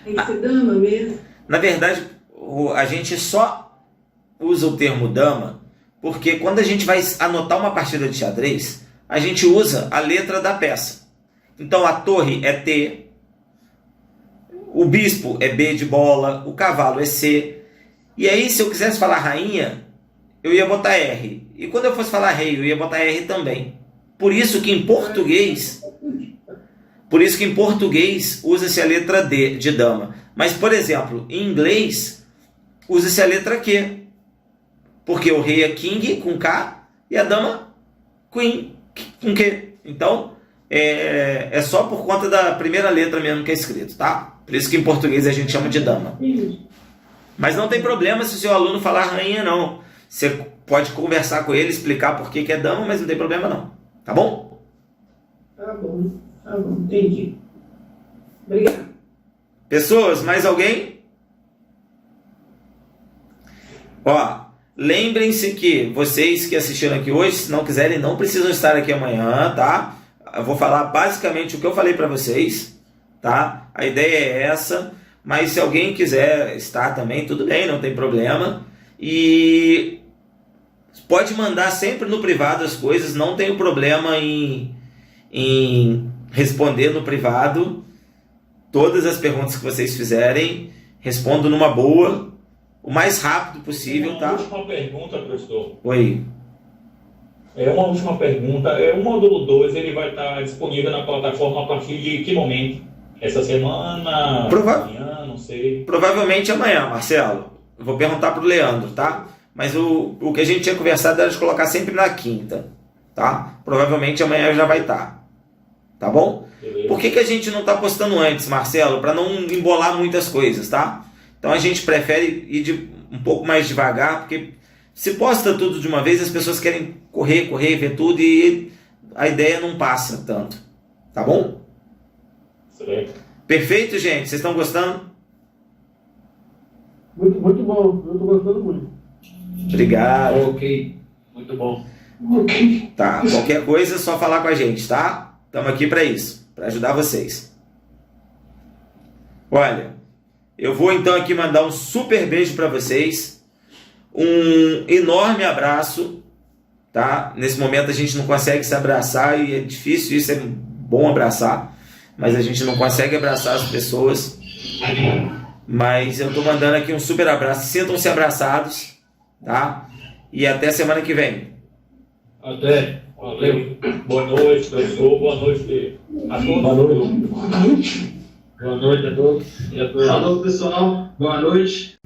tem que ser dama mesmo. Na verdade, a gente só usa o termo dama porque quando a gente vai anotar uma partida de xadrez, a gente usa a letra da peça. Então a torre é T, o bispo é B de bola, o cavalo é C. E aí, se eu quisesse falar rainha, eu ia botar R. E quando eu fosse falar rei, eu ia botar R também. Por isso que em português usa-se a letra D de dama. Mas, por exemplo, em inglês usa-se a letra Q. Porque o rei é king com K e a dama queen com Q. Então, é só por conta da primeira letra mesmo que é escrito, tá? Por isso que em português a gente chama de dama. Mas não tem problema se o seu aluno falar rainha, não. Você pode conversar com ele, explicar por que é dama, mas não tem problema não. Tá bom? Tá bom, entendi. Obrigada. Pessoas, mais alguém? Ó, lembrem-se que vocês que assistiram aqui hoje, se não quiserem, não precisam estar aqui amanhã, tá? Eu vou falar basicamente o que eu falei para vocês, tá? A ideia é essa, mas se alguém quiser estar também, tudo bem, não tem problema. E pode mandar sempre no privado as coisas, não tenho problema em responder no privado todas as perguntas que vocês fizerem, respondo numa boa, o mais rápido possível, tá? Uma última pergunta, professor. Oi. Uma última pergunta. O módulo 2 ele vai estar disponível na plataforma a partir de que momento? Essa semana? Amanhã, não sei. Provavelmente amanhã, Marcelo. Eu vou perguntar para o Leandro, tá? Mas o que a gente tinha conversado era de colocar sempre na quinta, tá? Provavelmente amanhã já vai estar. Tá bom? Beleza. Por que a gente não está postando antes, Marcelo? Para não embolar muitas coisas, tá? Então a gente prefere ir um pouco mais devagar, porque se posta tudo de uma vez, as pessoas querem correr, ver tudo e a ideia não passa tanto. Tá bom? Certo. Perfeito, gente? Vocês estão gostando? Muito, muito bom. Eu estou gostando muito. Obrigado. Ok, muito bom. Tá, qualquer coisa é só falar com a gente, tá? Estamos aqui para isso, para ajudar vocês. Olha, eu vou então aqui mandar um super beijo para vocês, um enorme abraço, tá? Nesse momento a gente não consegue se abraçar e é difícil, isso é bom abraçar, mas a gente não consegue abraçar as pessoas. Mas eu estou mandando aqui um super abraço, sintam-se abraçados, tá? E até semana que vem. Até. Valeu. Boa noite, professor. Boa noite a todos. Boa noite a todos e a todas. Falou, pessoal. Boa noite.